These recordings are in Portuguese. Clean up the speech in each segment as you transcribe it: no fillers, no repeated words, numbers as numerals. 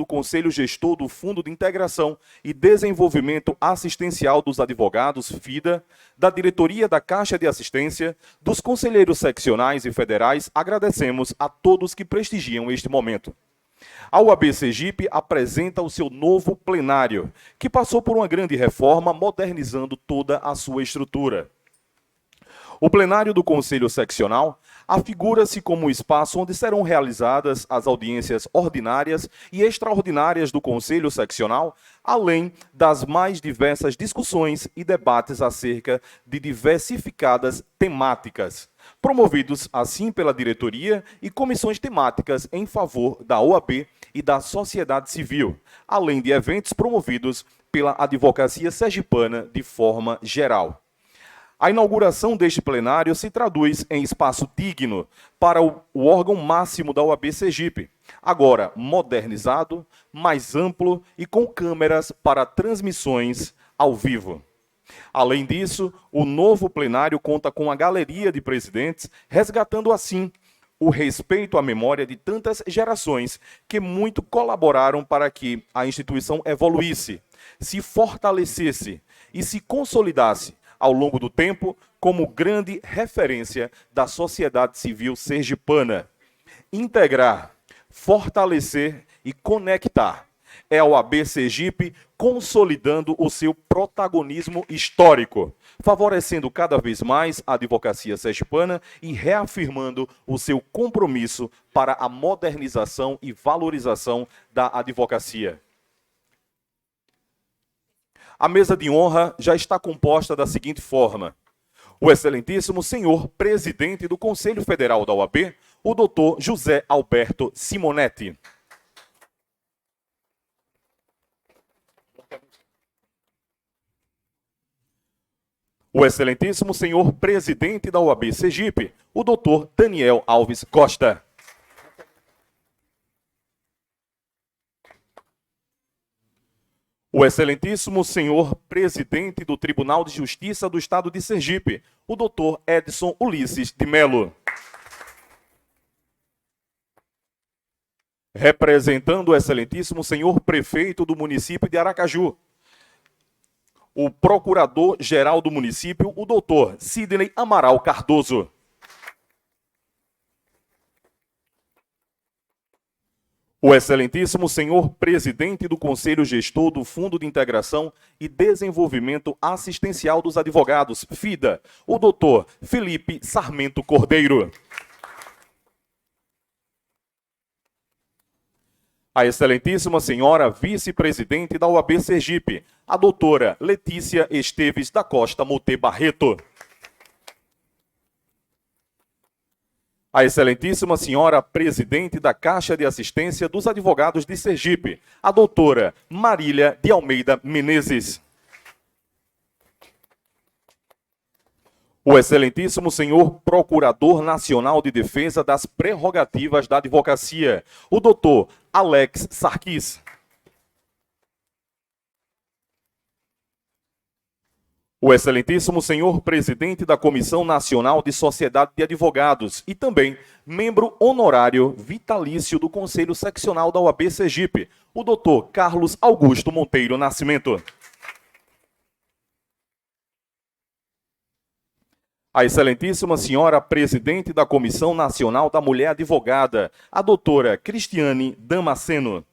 Conselho Gestor do Fundo de Integração e Desenvolvimento Assistencial dos Advogados, FIDA, da Diretoria da Caixa de Assistência, dos conselheiros seccionais e federais, agradecemos a todos que prestigiam este momento. A UAB Sergipe apresenta o seu novo plenário, que passou por uma grande reforma, modernizando toda a sua estrutura. O plenário do Conselho Seccional afigura-se como o espaço onde serão realizadas as audiências ordinárias e extraordinárias do Conselho Seccional, além das mais diversas discussões e debates acerca de diversificadas temáticas, promovidos assim pela diretoria e comissões temáticas em favor da OAB e da sociedade civil, além de eventos promovidos pela advocacia sergipana de forma geral. A inauguração deste plenário se traduz em espaço digno para o órgão máximo da OAB Sergipe, agora modernizado, mais amplo e com câmeras para transmissões ao vivo. Além disso, o novo plenário conta com a galeria de presidentes, resgatando assim o respeito à memória de tantas gerações que muito colaboraram para que a instituição evoluísse, se fortalecesse e se consolidasse ao longo do tempo como grande referência da sociedade civil sergipana. Integrar, fortalecer e conectar é a OAB Sergipe consolidando o seu protagonismo histórico, favorecendo cada vez mais a advocacia sergipana e reafirmando o seu compromisso para a modernização e valorização da advocacia. A mesa de honra já está composta da seguinte forma: o excelentíssimo senhor presidente do Conselho Federal da OAB, o doutor José Alberto Simonetti. O excelentíssimo senhor presidente da OAB Sergipe, o doutor Daniel Alves Costa. O excelentíssimo senhor presidente do Tribunal de Justiça do Estado de Sergipe, o doutor Edson Ulisses de Melo. Representando o excelentíssimo senhor prefeito do município de Aracaju, o procurador-geral do município, o doutor Sidney Amaral Cardoso. O excelentíssimo senhor presidente do Conselho Gestor do Fundo de Integração e Desenvolvimento Assistencial dos Advogados, FIDA, o doutor Felipe Sarmento Cordeiro. A excelentíssima senhora vice-presidente da OAB Sergipe, a doutora Letícia Esteves da Costa Moté Barreto. A excelentíssima senhora presidente da Caixa de Assistência dos Advogados de Sergipe, a doutora Marília de Almeida Menezes. O excelentíssimo senhor Procurador Nacional de Defesa das Prerrogativas da Advocacia, o doutor Alex Sarkis. O excelentíssimo senhor presidente da Comissão Nacional de Sociedade de Advogados e também membro honorário vitalício do Conselho Seccional da OAB Sergipe, o doutor Carlos Augusto Monteiro Nascimento. A excelentíssima senhora presidente da Comissão Nacional da Mulher Advogada, a doutora Cristiane Damasceno.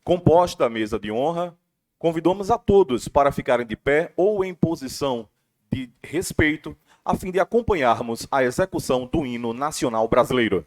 Composta a mesa de honra, convidamos a todos para ficarem de pé ou em posição de respeito, a fim de acompanharmos a execução do hino nacional brasileiro.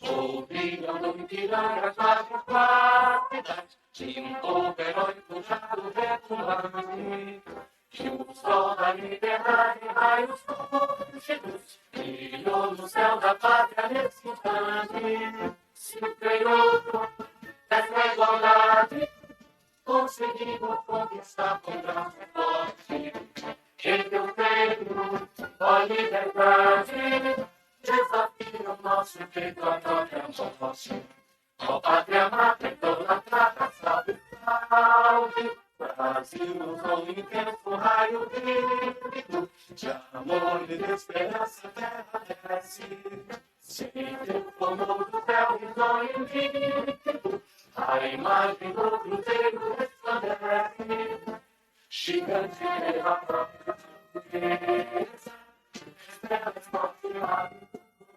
Obrigam-me tirar as quatro qualidades de povo herói forjado retumbante. que o sol da liberdade raios lúcidos brilhou no céu da pátria nesse instante. Se o Crioulo dessa igualdade conseguimos conquistar com braço forte. Em teu peito, ó liberdade, desafia o nosso peito à própria morte. Ó pátria amada, idolatrada, salve, salve. Brasil usou um intenso raio vívido de amor e de esperança, terra desce. Se teu formoso céu risonho líquido, a imagem do cruzeiro resplandece. Gigante pela própria natureza, estrelas forte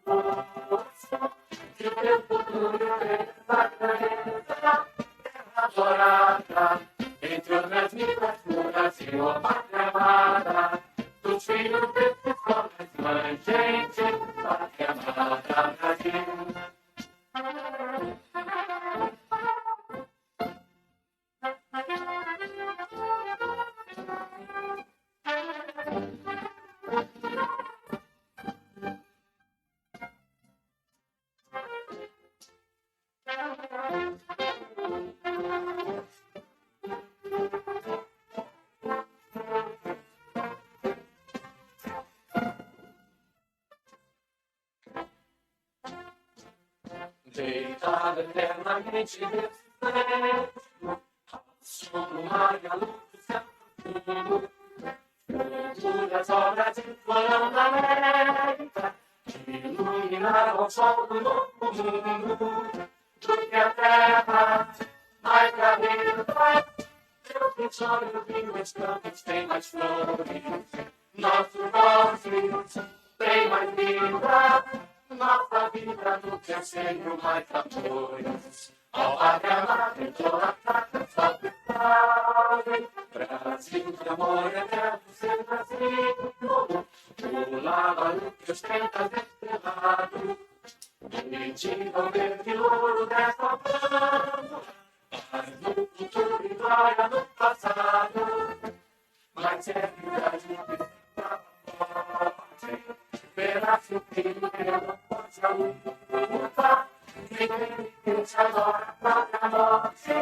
força, que o teu futuro é essa grandeza, terra adorada, entre outras vidas do Brasil, a pátria amada, dos filhos desses homens, mãe, gente, pátria amada, Brasil. Deitado eternamente resistente, ao som do mar e a luz do céu profundo, procura as obras de Florão da América, que iluminaram o sol do novo mundo, do que a terra mais carrega, seus pensões vinhos os campos têm mais flores, nossos vozes têm mais vida. Nossa vida no teu seio mais apoios. Ó pátria amada, idolatrada, salve, salve. Brasil de amor eterno, seu Brasil. O lava que ostenta estrelado. E diga o verde ouro dessa banda. Mas no futuro e glória no passado. Mas é verdade que forte. Pedaço filho pela força luta, ninguém que adora a morte,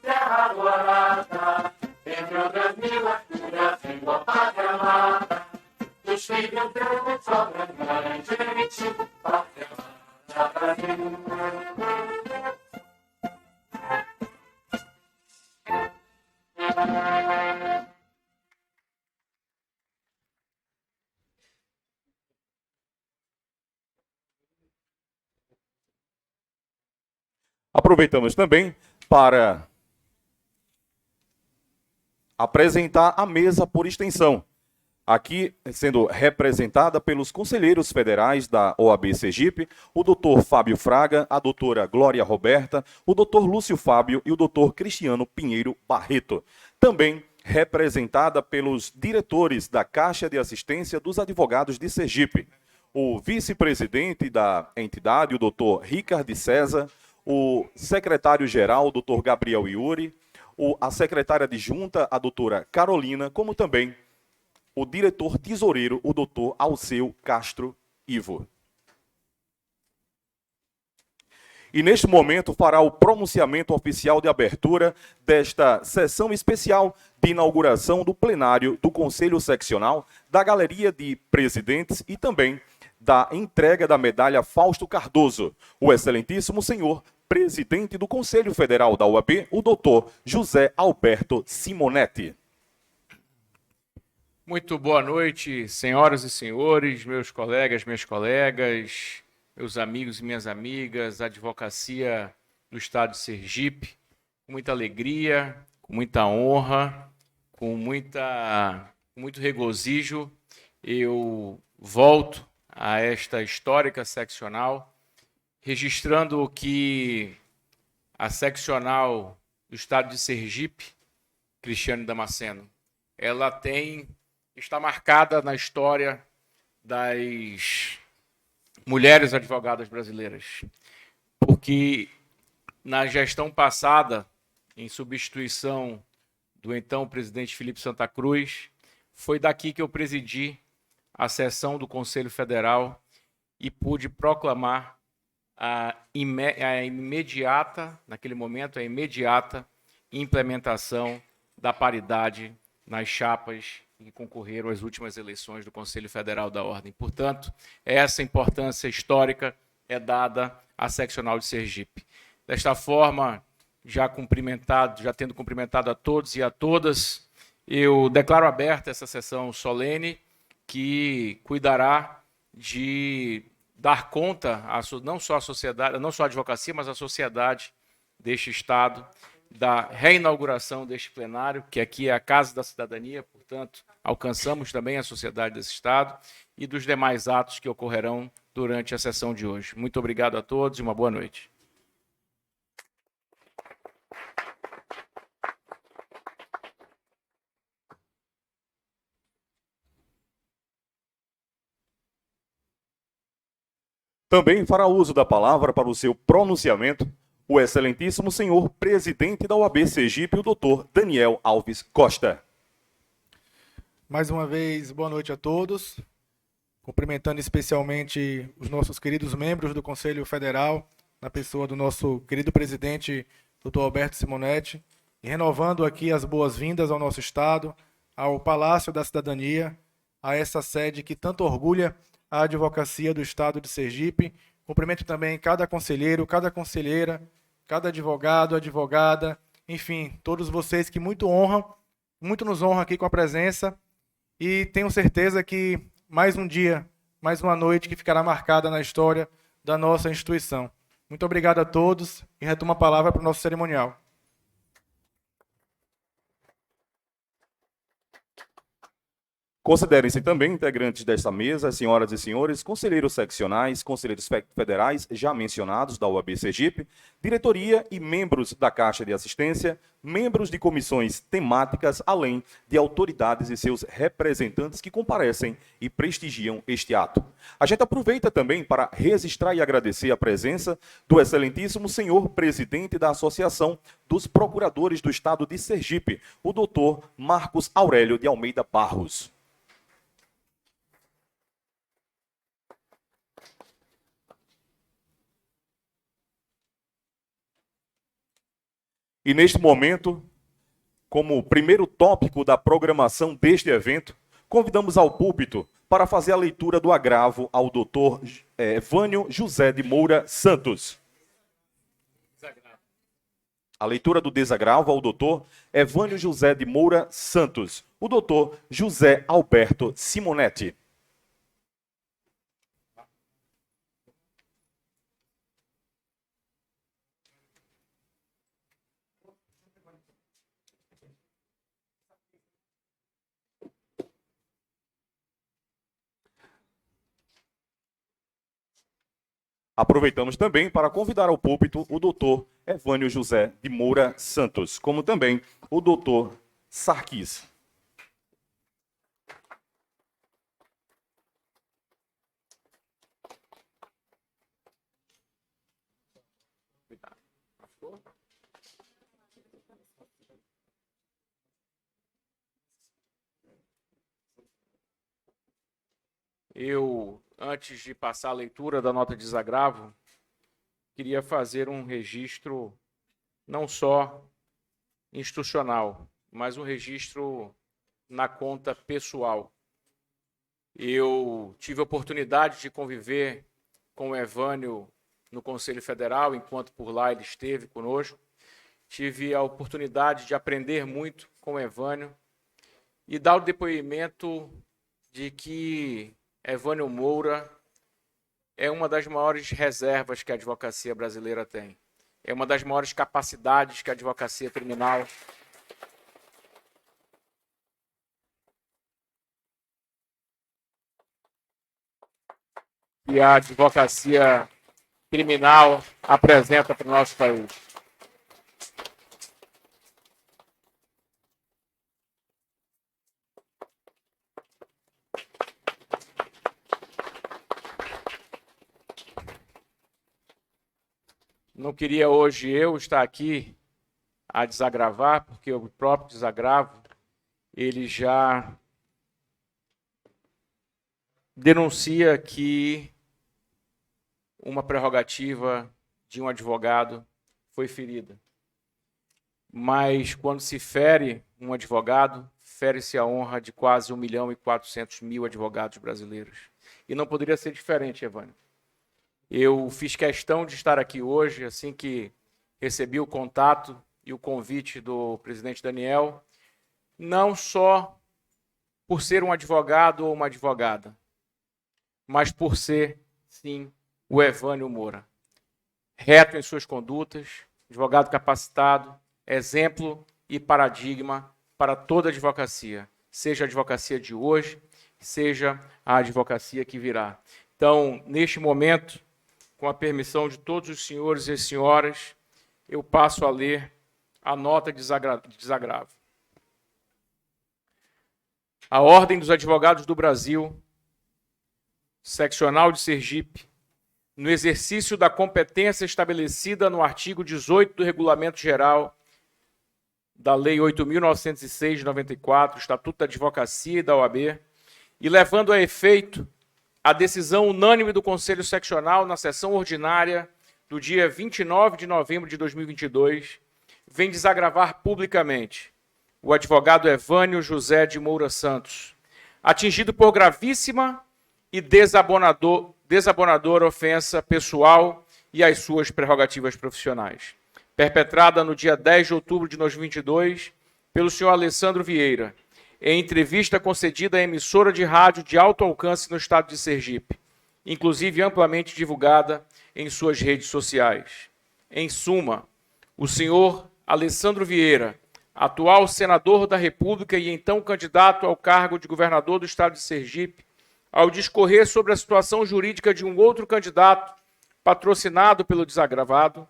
terra adorada, entre outras mil alturas, em a pátria amada, dos filhos deles sobra grande gente, pátria amada, Brasil. Aproveitamos também para apresentar a mesa por extensão, aqui sendo representada pelos conselheiros federais da OAB Sergipe, o doutor Fábio Fraga, a doutora Glória Roberta, o doutor Lúcio Fábio e o doutor Cristiano Pinheiro Barreto. Também representada pelos diretores da Caixa de Assistência dos Advogados de Sergipe, o vice-presidente da entidade, o doutor Ricardo César, o secretário-geral, o doutor Gabriel Iuri, a secretária adjunta, a doutora Carolina, como também o diretor tesoureiro, o doutor Alceu Castro Ivo. E neste momento fará o pronunciamento oficial de abertura desta sessão especial de inauguração do plenário do Conselho Seccional, da Galeria de Presidentes e também da entrega da medalha Fausto Cardoso, o excelentíssimo senhor presidente do Conselho Federal da OAB, o doutor José Alberto Simonetti. Muito boa noite, senhoras e senhores, meus colegas, minhas colegas, meus amigos e minhas amigas, a advocacia do Estado de Sergipe, com muita alegria, com muita honra, com muito regozijo, eu volto a esta histórica seccional, registrando que a seccional do Estado de Sergipe, Cristiano Damasceno, ela está marcada na história das mulheres advogadas brasileiras, porque na gestão passada, em substituição do então presidente Felipe Santa Cruz, Foi daqui que eu presidi a sessão do Conselho Federal e pude proclamar a imediata, naquele momento, a imediata implementação da paridade nas chapas que concorreram às últimas eleições do Conselho Federal da Ordem. Portanto, essa importância histórica é dada à seccional de Sergipe. Desta forma, já tendo cumprimentado a todos e a todas, eu declaro aberta essa sessão solene que cuidará de dar conta, não só à sociedade, não só à advocacia, mas à sociedade deste Estado, da reinauguração deste plenário, que aqui é a Casa da Cidadania, portanto, alcançamos também a sociedade desse Estado, e dos demais atos que ocorrerão durante a sessão de hoje. Muito obrigado a todos e uma boa noite. Também fará uso da palavra para o seu pronunciamento o excelentíssimo senhor presidente da OAB Sergipe, o doutor Daniel Alves Costa. Mais uma vez, boa noite a todos. Cumprimentando especialmente os nossos queridos membros do Conselho Federal, na pessoa do nosso querido presidente, doutor Alberto Simonetti, e renovando aqui as boas-vindas ao nosso Estado, ao Palácio da Cidadania, a essa sede que tanto orgulha a advocacia do Estado de Sergipe. Cumprimento também cada conselheiro, cada conselheira, cada advogado, advogada, enfim, todos vocês que muito nos honram aqui com a presença, e tenho certeza que mais um dia, mais uma noite que ficará marcada na história da nossa instituição. Muito obrigado a todos e retomo a palavra para o nosso cerimonial. Considerem-se também integrantes desta mesa, senhoras e senhores, conselheiros seccionais, conselheiros federais já mencionados da OAB Sergipe, diretoria e membros da Caixa de Assistência, membros de comissões temáticas, além de autoridades e seus representantes que comparecem e prestigiam este ato. A gente aproveita também para registrar e agradecer a presença do excelentíssimo senhor presidente da Associação dos Procuradores do Estado de Sergipe, o doutor Marcos Aurélio de Almeida Barros. E neste momento, como primeiro tópico da programação deste evento, convidamos ao púlpito para fazer a leitura do agravo ao doutor Evânio José de Moura Santos. A leitura do desagravo ao doutor Evânio José de Moura Santos, o doutor José Alberto Simonetti. Aproveitamos também para convidar ao púlpito o doutor Evânio José de Moura Santos, como também o doutor Sarkis. Eu, antes de passar a leitura da nota de desagravo, queria fazer um registro não só institucional, mas um registro na conta pessoal. Eu tive a oportunidade de conviver com o Evânio no Conselho Federal, enquanto por lá ele esteve conosco. Tive a oportunidade de aprender muito com o Evânio e dar o depoimento de que Evânio Moura é uma das maiores reservas que a advocacia brasileira tem. É uma das maiores capacidades que a advocacia criminal e a advocacia criminal apresenta para o nosso país. Não queria hoje eu estar aqui a desagravar, porque o próprio desagravo ele já denuncia que uma prerrogativa de um advogado foi ferida. Mas quando se fere um advogado, fere-se a honra de quase 1.400.000 advogados brasileiros. E não poderia ser diferente, Evânio. Eu fiz questão de estar aqui hoje, assim que recebi o contato e o convite do presidente Daniel, não só por ser um advogado ou uma advogada, mas por ser, sim, o Evânio Moura. Reto em suas condutas, advogado capacitado, exemplo e paradigma para toda a advocacia, seja a advocacia de hoje, seja a advocacia que virá. Então, neste momento, com a permissão de todos os senhores e senhoras, eu passo a ler a nota de desagravo. A Ordem dos Advogados do Brasil, seccional de Sergipe, no exercício da competência estabelecida no artigo 18 do Regulamento Geral da Lei 8.906 de 94, Estatuto da Advocacia e da OAB, e levando a efeito a decisão unânime do Conselho Seccional na sessão ordinária do dia 29 de novembro de 2022, vem desagravar publicamente o advogado Evânio José de Moura Santos, atingido por gravíssima e desabonadora ofensa pessoal e às suas prerrogativas profissionais, perpetrada no dia 10 de outubro de 2022 pelo senhor Alessandro Vieira, em entrevista concedida à emissora de rádio de alto alcance no estado de Sergipe, inclusive amplamente divulgada em suas redes sociais. Em suma, o senhor Alessandro Vieira, atual senador da República e então candidato ao cargo de governador do estado de Sergipe, ao discorrer sobre a situação jurídica de um outro candidato, patrocinado pelo desagravado,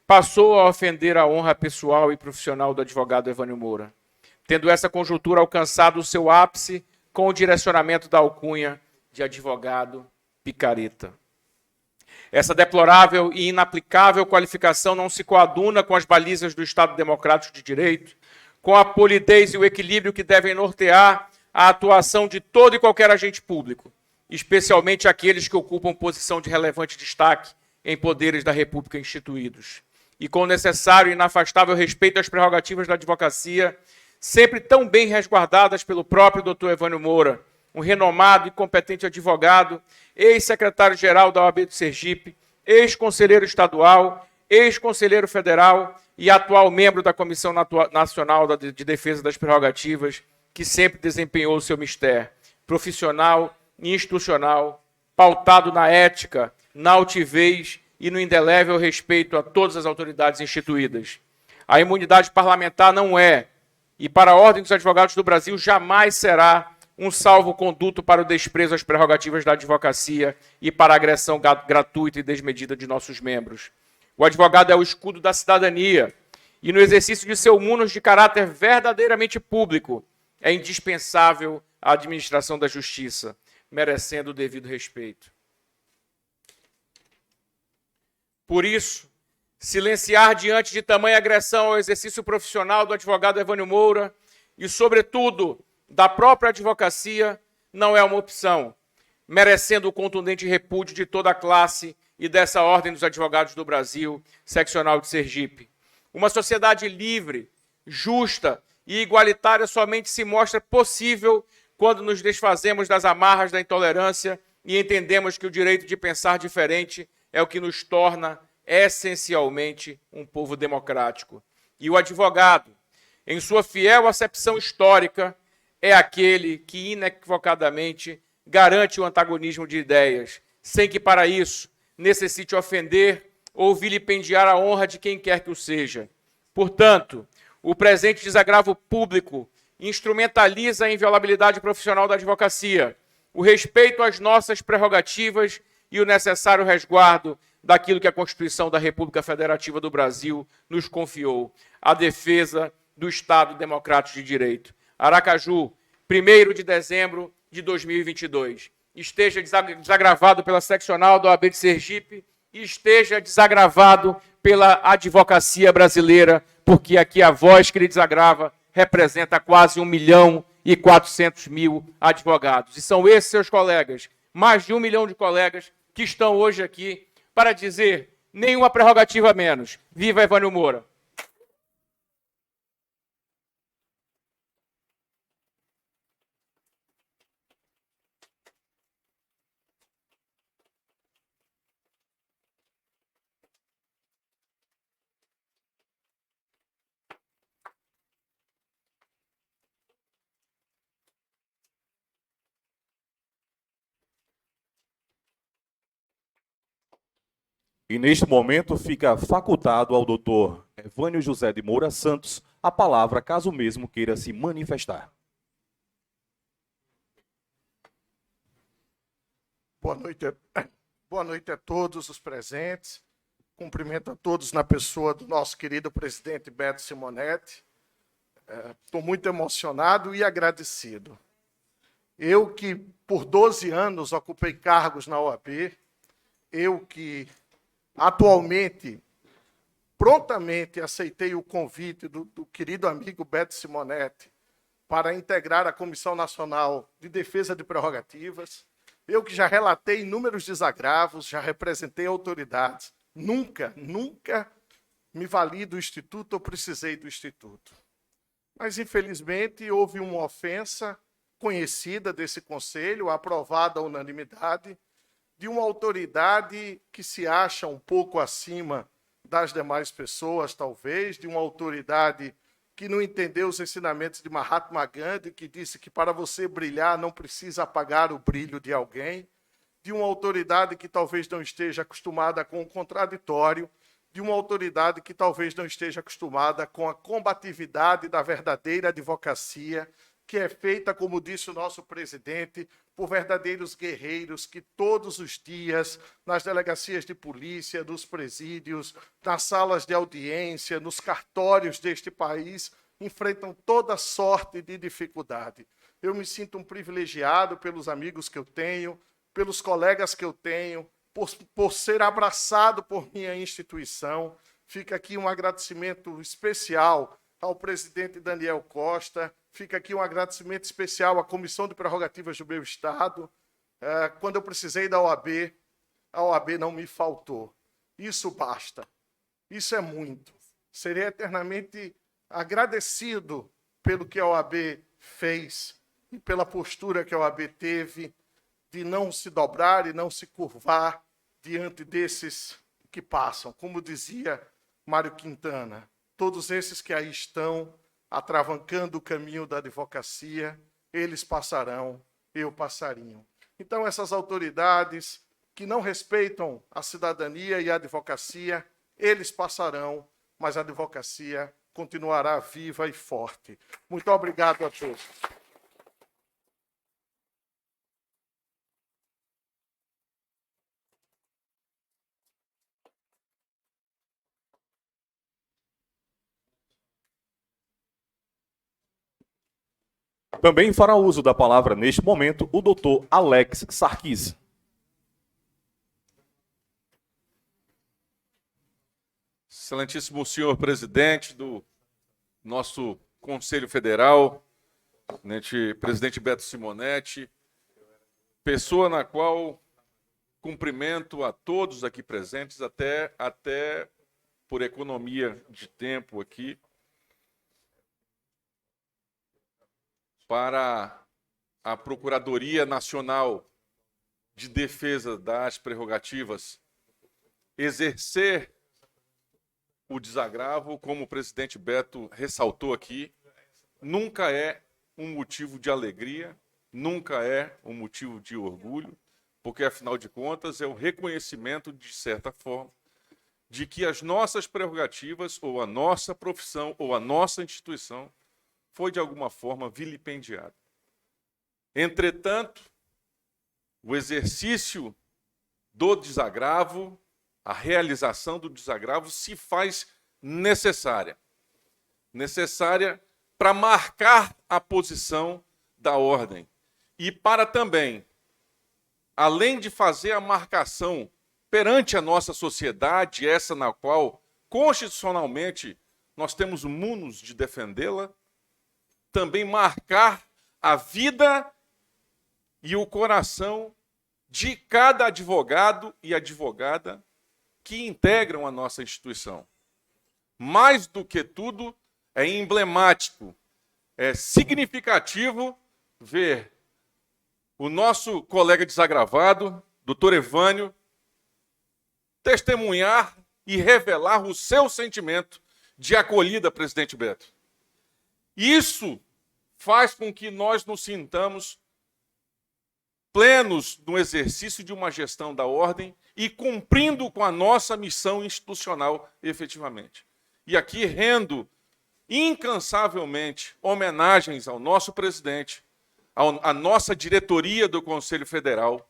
passou a ofender a honra pessoal e profissional do advogado Evânio Moura, tendo essa conjuntura alcançado o seu ápice com o direcionamento da alcunha de advogado picareta. Essa deplorável e inaplicável qualificação não se coaduna com as balizas do Estado Democrático de Direito, com a polidez e o equilíbrio que devem nortear a atuação de todo e qualquer agente público, especialmente aqueles que ocupam posição de relevante destaque em poderes da República instituídos, e com o necessário e inafastável respeito às prerrogativas da advocacia, sempre tão bem resguardadas pelo próprio doutor Evânio Moura, um renomado e competente advogado, ex-secretário-geral da OAB do Sergipe, ex-conselheiro estadual, ex-conselheiro federal e atual membro da Comissão Nacional de Defesa das Prerrogativas, que sempre desempenhou o seu mistério profissional e institucional, pautado na ética, na altivez e no indelével respeito a todas as autoridades instituídas. A imunidade parlamentar não é, e para a Ordem dos Advogados do Brasil jamais será, um salvo-conduto para o desprezo às prerrogativas da advocacia e para a agressão gratuita e desmedida de nossos membros. O advogado é o escudo da cidadania e, no exercício de seu munus de caráter verdadeiramente público, é indispensável a administração da justiça, merecendo o devido respeito. Por isso, silenciar diante de tamanha agressão ao exercício profissional do advogado Evânio Moura e, sobretudo, da própria advocacia, não é uma opção, merecendo o contundente repúdio de toda a classe e dessa Ordem dos Advogados do Brasil, seccional de Sergipe. Uma sociedade livre, justa e igualitária somente se mostra possível quando nos desfazemos das amarras da intolerância e entendemos que o direito de pensar diferente é o que nos torna essencialmente um povo democrático. E o advogado, em sua fiel acepção histórica, é aquele que inequivocadamente garante o antagonismo de ideias, sem que para isso necessite ofender ou vilipendiar a honra de quem quer que o seja. Portanto, o presente desagravo público instrumentaliza a inviolabilidade profissional da advocacia, o respeito às nossas prerrogativas e o necessário resguardo daquilo que a Constituição da República Federativa do Brasil nos confiou, a defesa do Estado Democrático de Direito. Aracaju, 1º de dezembro de 2022. Esteja desagravado pela seccional da OAB de Sergipe e esteja desagravado pela advocacia brasileira, porque aqui a voz que lhe desagrava representa quase 1.400.000 advogados. E são esses seus colegas, mais de 1 milhão de colegas que estão hoje aqui para dizer nenhuma prerrogativa a menos. Viva Evânio Moura! E neste momento fica facultado ao doutor Evânio José de Moura Santos a palavra, caso mesmo queira se manifestar. Boa noite a todos os presentes. Cumprimento a todos na pessoa do nosso querido presidente Beto Simonetti. Estou muito emocionado e agradecido. Eu que por 12 anos ocupei cargos na OAB, eu que atualmente, prontamente aceitei o convite do querido amigo Beto Simonetti para integrar a Comissão Nacional de Defesa de Prerrogativas. Eu que já relatei inúmeros desagravos, já representei autoridades. Nunca me vali do Instituto ou precisei do Instituto. Mas, infelizmente, houve uma ofensa conhecida desse Conselho, aprovada à unanimidade, de uma autoridade que se acha um pouco acima das demais pessoas, talvez, de uma autoridade que não entendeu os ensinamentos de Mahatma Gandhi, que disse que para você brilhar não precisa apagar o brilho de alguém, de uma autoridade que talvez não esteja acostumada com o contraditório, de uma autoridade que talvez não esteja acostumada com a combatividade da verdadeira advocacia, que é feita, como disse o nosso presidente, por verdadeiros guerreiros que todos os dias, nas delegacias de polícia, nos presídios, nas salas de audiência, nos cartórios deste país, enfrentam toda sorte de dificuldade. Eu me sinto um privilegiado pelos amigos que eu tenho, pelos colegas que eu tenho, por ser abraçado por minha instituição. Fica aqui um agradecimento especial ao presidente Daniel Costa, fica aqui um agradecimento especial à Comissão de Prerrogativas do meu Estado. Quando eu precisei da OAB, a OAB não me faltou. Isso basta. Isso é muito. Serei eternamente agradecido pelo que a OAB fez e pela postura que a OAB teve de não se dobrar e não se curvar diante desses que passam. Como dizia Mário Quintana, todos esses que aí estão atravancando o caminho da advocacia, eles passarão, eu passarinho. Então, essas autoridades que não respeitam a cidadania e a advocacia, eles passarão, mas a advocacia continuará viva e forte. Muito obrigado a todos. Também fará uso da palavra neste momento o doutor Alex Sarkis. Excelentíssimo senhor presidente do nosso Conselho Federal, presidente Beto Simonetti, pessoa na qual cumprimento a todos aqui presentes, até por economia de tempo aqui, para a Procuradoria Nacional de Defesa das Prerrogativas exercer o desagravo, como o presidente Beto ressaltou aqui, nunca é um motivo de alegria, nunca é um motivo de orgulho, porque, afinal de contas, é o reconhecimento, de certa forma, de que as nossas prerrogativas, ou a nossa profissão, ou a nossa instituição, foi, de alguma forma, vilipendiada. Entretanto, o exercício do desagravo, a realização do desagravo se faz necessária. Necessária para marcar a posição da ordem e para também, além de fazer a marcação perante a nossa sociedade, essa na qual, constitucionalmente, nós temos munos de defendê-la, também marcar a vida e o coração de cada advogado e advogada que integram a nossa instituição. Mais do que tudo, é emblemático, é significativo ver o nosso colega desagravado, doutor Evânio, testemunhar e revelar o seu sentimento de acolhida, presidente Beto. Isso faz com que nós nos sintamos plenos no exercício de uma gestão da ordem e cumprindo com a nossa missão institucional efetivamente. E aqui rendo incansavelmente homenagens ao nosso presidente, à nossa diretoria do Conselho Federal,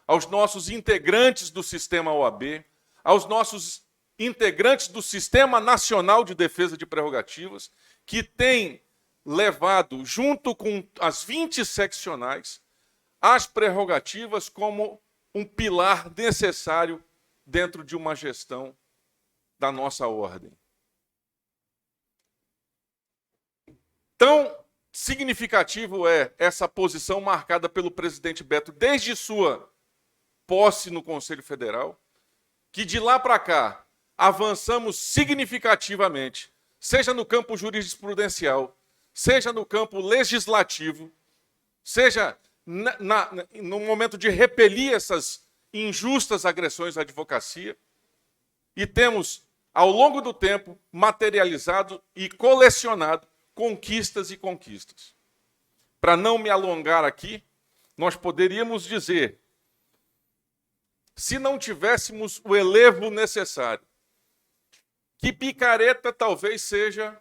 aos nossos integrantes do sistema OAB, aos nossos integrantes do Sistema Nacional de Defesa de Prerrogativas, que têm levado, junto com as 20 seccionais, as prerrogativas como um pilar necessário dentro de uma gestão da nossa ordem. Tão significativo é essa posição marcada pelo presidente Beto desde sua posse no Conselho Federal, que de lá para cá avançamos significativamente, seja no campo jurisprudencial, seja no campo legislativo, seja no momento de repelir essas injustas agressões à advocacia, e temos, ao longo do tempo, materializado e colecionado conquistas e conquistas. Para não me alongar aqui, nós poderíamos dizer, se não tivéssemos o elevo necessário, que picareta talvez seja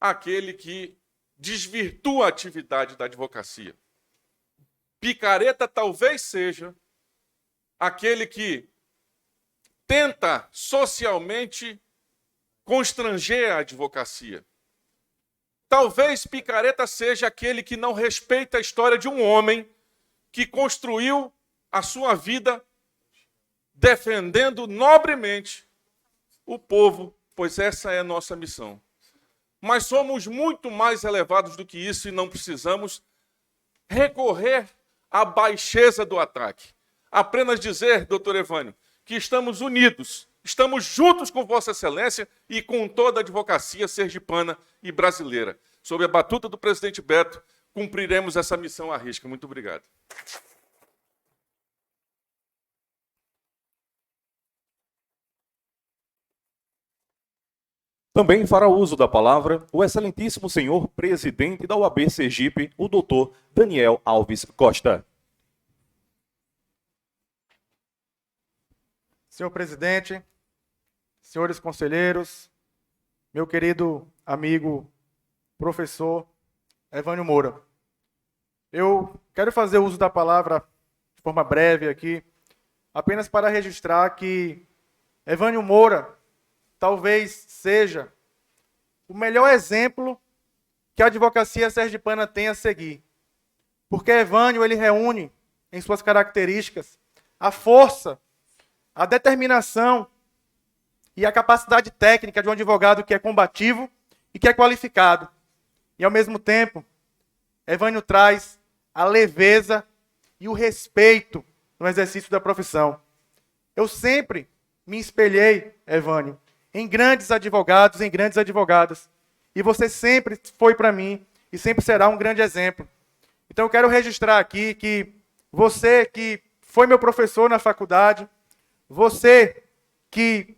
aquele que desvirtua a atividade da advocacia. Picareta talvez seja aquele que tenta socialmente constranger a advocacia. Talvez picareta seja aquele que não respeita a história de um homem que construiu a sua vida defendendo nobremente o povo, pois essa é a nossa missão. Mas somos muito mais elevados do que isso e não precisamos recorrer à baixeza do ataque. Apenas dizer, doutor Evânio, que estamos unidos, estamos juntos com Vossa Excelência e com toda a advocacia sergipana e brasileira. Sob a batuta do presidente Beto, cumpriremos essa missão à risca. Muito obrigado. Também fará uso da palavra o excelentíssimo senhor presidente da OAB Sergipe, o doutor Daniel Alves Costa. Senhor presidente, senhores conselheiros, meu querido amigo professor Evânio Moura. Eu quero fazer uso da palavra de forma breve aqui, apenas para registrar que Evânio Moura talvez seja o melhor exemplo que a advocacia sergipana tem a seguir. Porque Evânio, ele reúne em suas características a força, a determinação e a capacidade técnica de um advogado que é combativo e que é qualificado. E, ao mesmo tempo, Evânio traz a leveza e o respeito no exercício da profissão. Eu sempre me espelhei, Evânio, em grandes advogados, em grandes advogadas. E você sempre foi para mim e sempre será um grande exemplo. Então, eu quero registrar aqui que você que foi meu professor na faculdade, você que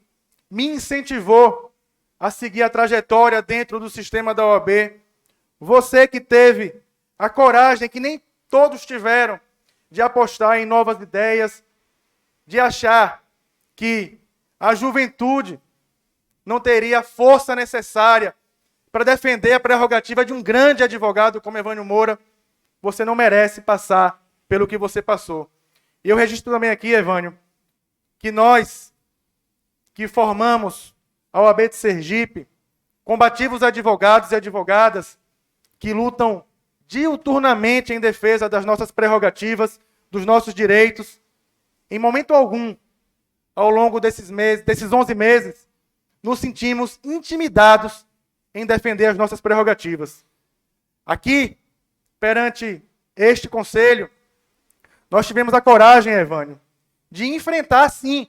me incentivou a seguir a trajetória dentro do sistema da OAB, você que teve a coragem, que nem todos tiveram, de apostar em novas ideias, de achar que a juventude não teria a força necessária para defender a prerrogativa de um grande advogado como Evânio Moura, você não merece passar pelo que você passou. E eu registro também aqui, Evânio, que nós que formamos a OAB de Sergipe, combativos advogados e advogadas que lutam diuturnamente em defesa das nossas prerrogativas, dos nossos direitos, em momento algum, ao longo desses 11 meses, nos sentimos intimidados em defender as nossas prerrogativas. Aqui, perante este conselho, nós tivemos a coragem, Evânio, de enfrentar, sim,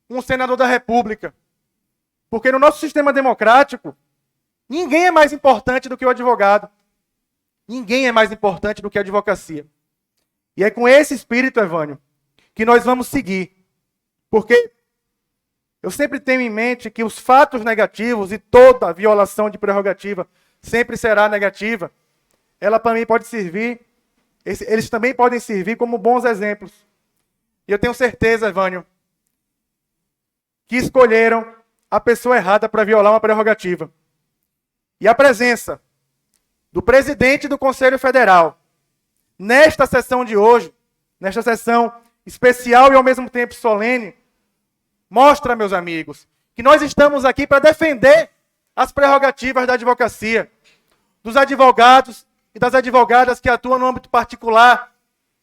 um senador da República. Porque no nosso sistema democrático, ninguém é mais importante do que o advogado. Ninguém é mais importante do que a advocacia. E é com esse espírito, Evânio, que nós vamos seguir. Porque eu sempre tenho em mente que os fatos negativos e toda violação de prerrogativa sempre será negativa. Ela também pode servir, eles também podem servir como bons exemplos. E eu tenho certeza, Evânio, que escolheram a pessoa errada para violar uma prerrogativa. E a presença do presidente do Conselho Federal, nesta sessão de hoje, nesta sessão especial e ao mesmo tempo solene, mostra, meus amigos, que nós estamos aqui para defender as prerrogativas da advocacia, dos advogados e das advogadas que atuam no âmbito particular,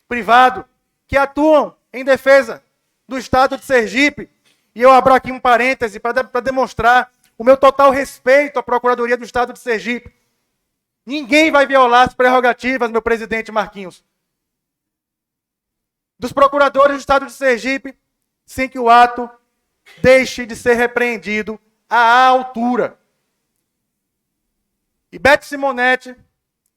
privado, que atuam em defesa do Estado de Sergipe. E eu abro aqui um parêntese para demonstrar o meu total respeito à Procuradoria do Estado de Sergipe. Ninguém vai violar as prerrogativas, meu presidente Marquinhos, dos procuradores do Estado de Sergipe, sem que o ato deixe de ser repreendido à altura. E Beto Simonetti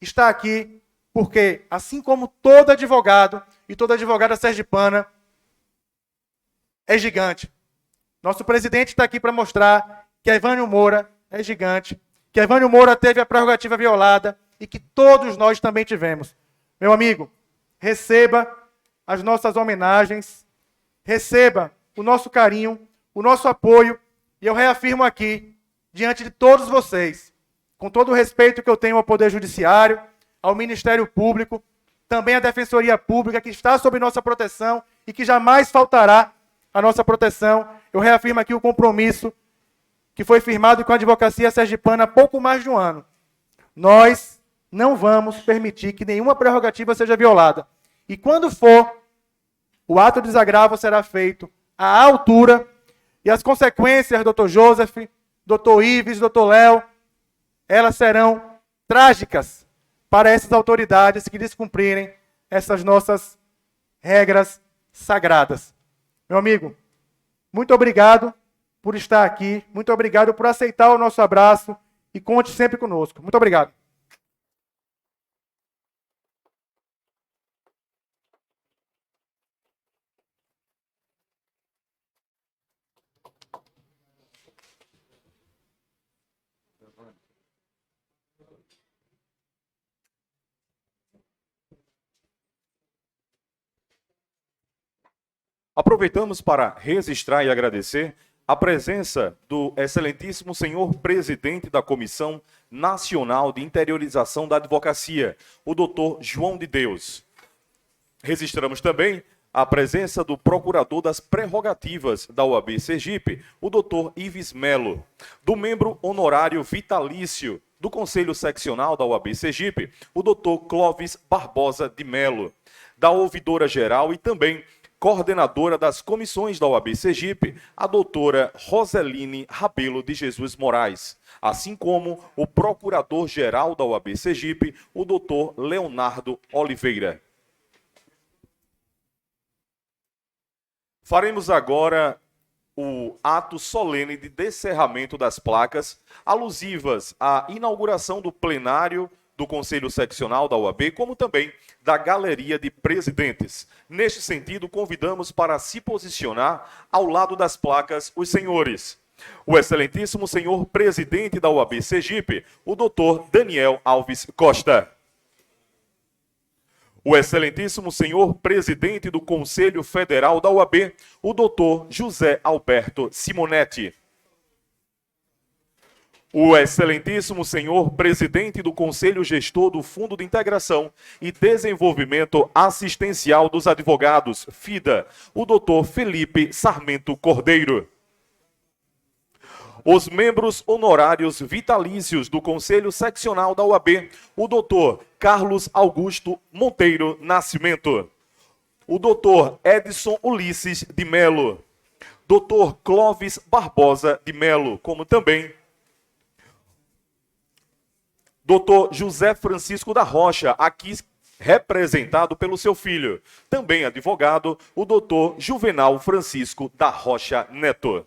está aqui porque, assim como todo advogado e toda advogada sergipana, é gigante. Nosso presidente está aqui para mostrar que Evânio Moura é gigante, que Evânio Moura teve a prerrogativa violada e que todos nós também tivemos. Meu amigo, receba as nossas homenagens, receba o nosso carinho, o nosso apoio, e eu reafirmo aqui, diante de todos vocês, com todo o respeito que eu tenho ao Poder Judiciário, ao Ministério Público, também à Defensoria Pública, que está sob nossa proteção e que jamais faltará a nossa proteção, eu reafirmo aqui o compromisso que foi firmado com a advocacia sergipana há pouco mais de um ano. Nós não vamos permitir que nenhuma prerrogativa seja violada. E quando for, o ato de desagravo será feito à altura e as consequências, doutor Joseph, doutor Ives, doutor Léo, elas serão trágicas para essas autoridades que descumprirem essas nossas regras sagradas. Meu amigo, muito obrigado por estar aqui, muito obrigado por aceitar o nosso abraço e conte sempre conosco. Muito obrigado. Aproveitamos para registrar e agradecer a presença do excelentíssimo senhor presidente da Comissão Nacional de Interiorização da Advocacia, o doutor João de Deus. Registramos também a presença do procurador das prerrogativas da OAB Sergipe, o doutor Ives Melo, do membro honorário vitalício do Conselho Seccional da OAB Sergipe, o doutor Clóvis Barbosa de Melo, da ouvidora-geral e também coordenadora das comissões da OAB Sergipe, a doutora Roseline Rabelo de Jesus Moraes, assim como o procurador-geral da OAB Sergipe, o doutor Leonardo Oliveira. Faremos agora o ato solene de descerramento das placas alusivas à inauguração do plenário do Conselho Seccional da OAB, como também da Galeria de Presidentes. Neste sentido, convidamos para se posicionar ao lado das placas os senhores: o excelentíssimo senhor presidente da OAB Sergipe, o doutor Daniel Alves Costa. O excelentíssimo senhor presidente do Conselho Federal da OAB, o doutor José Alberto Simonetti. O excelentíssimo senhor presidente do Conselho Gestor do Fundo de Integração e Desenvolvimento Assistencial dos Advogados, FIDA, o doutor Felipe Sarmento Cordeiro. Os membros honorários vitalícios do Conselho Seccional da OAB, o doutor Carlos Augusto Monteiro Nascimento. O doutor Edson Ulisses de Melo. Doutor Clóvis Barbosa de Melo, como também Dr. José Francisco da Rocha, aqui representado pelo seu filho, também advogado, o doutor Juvenal Francisco da Rocha Neto.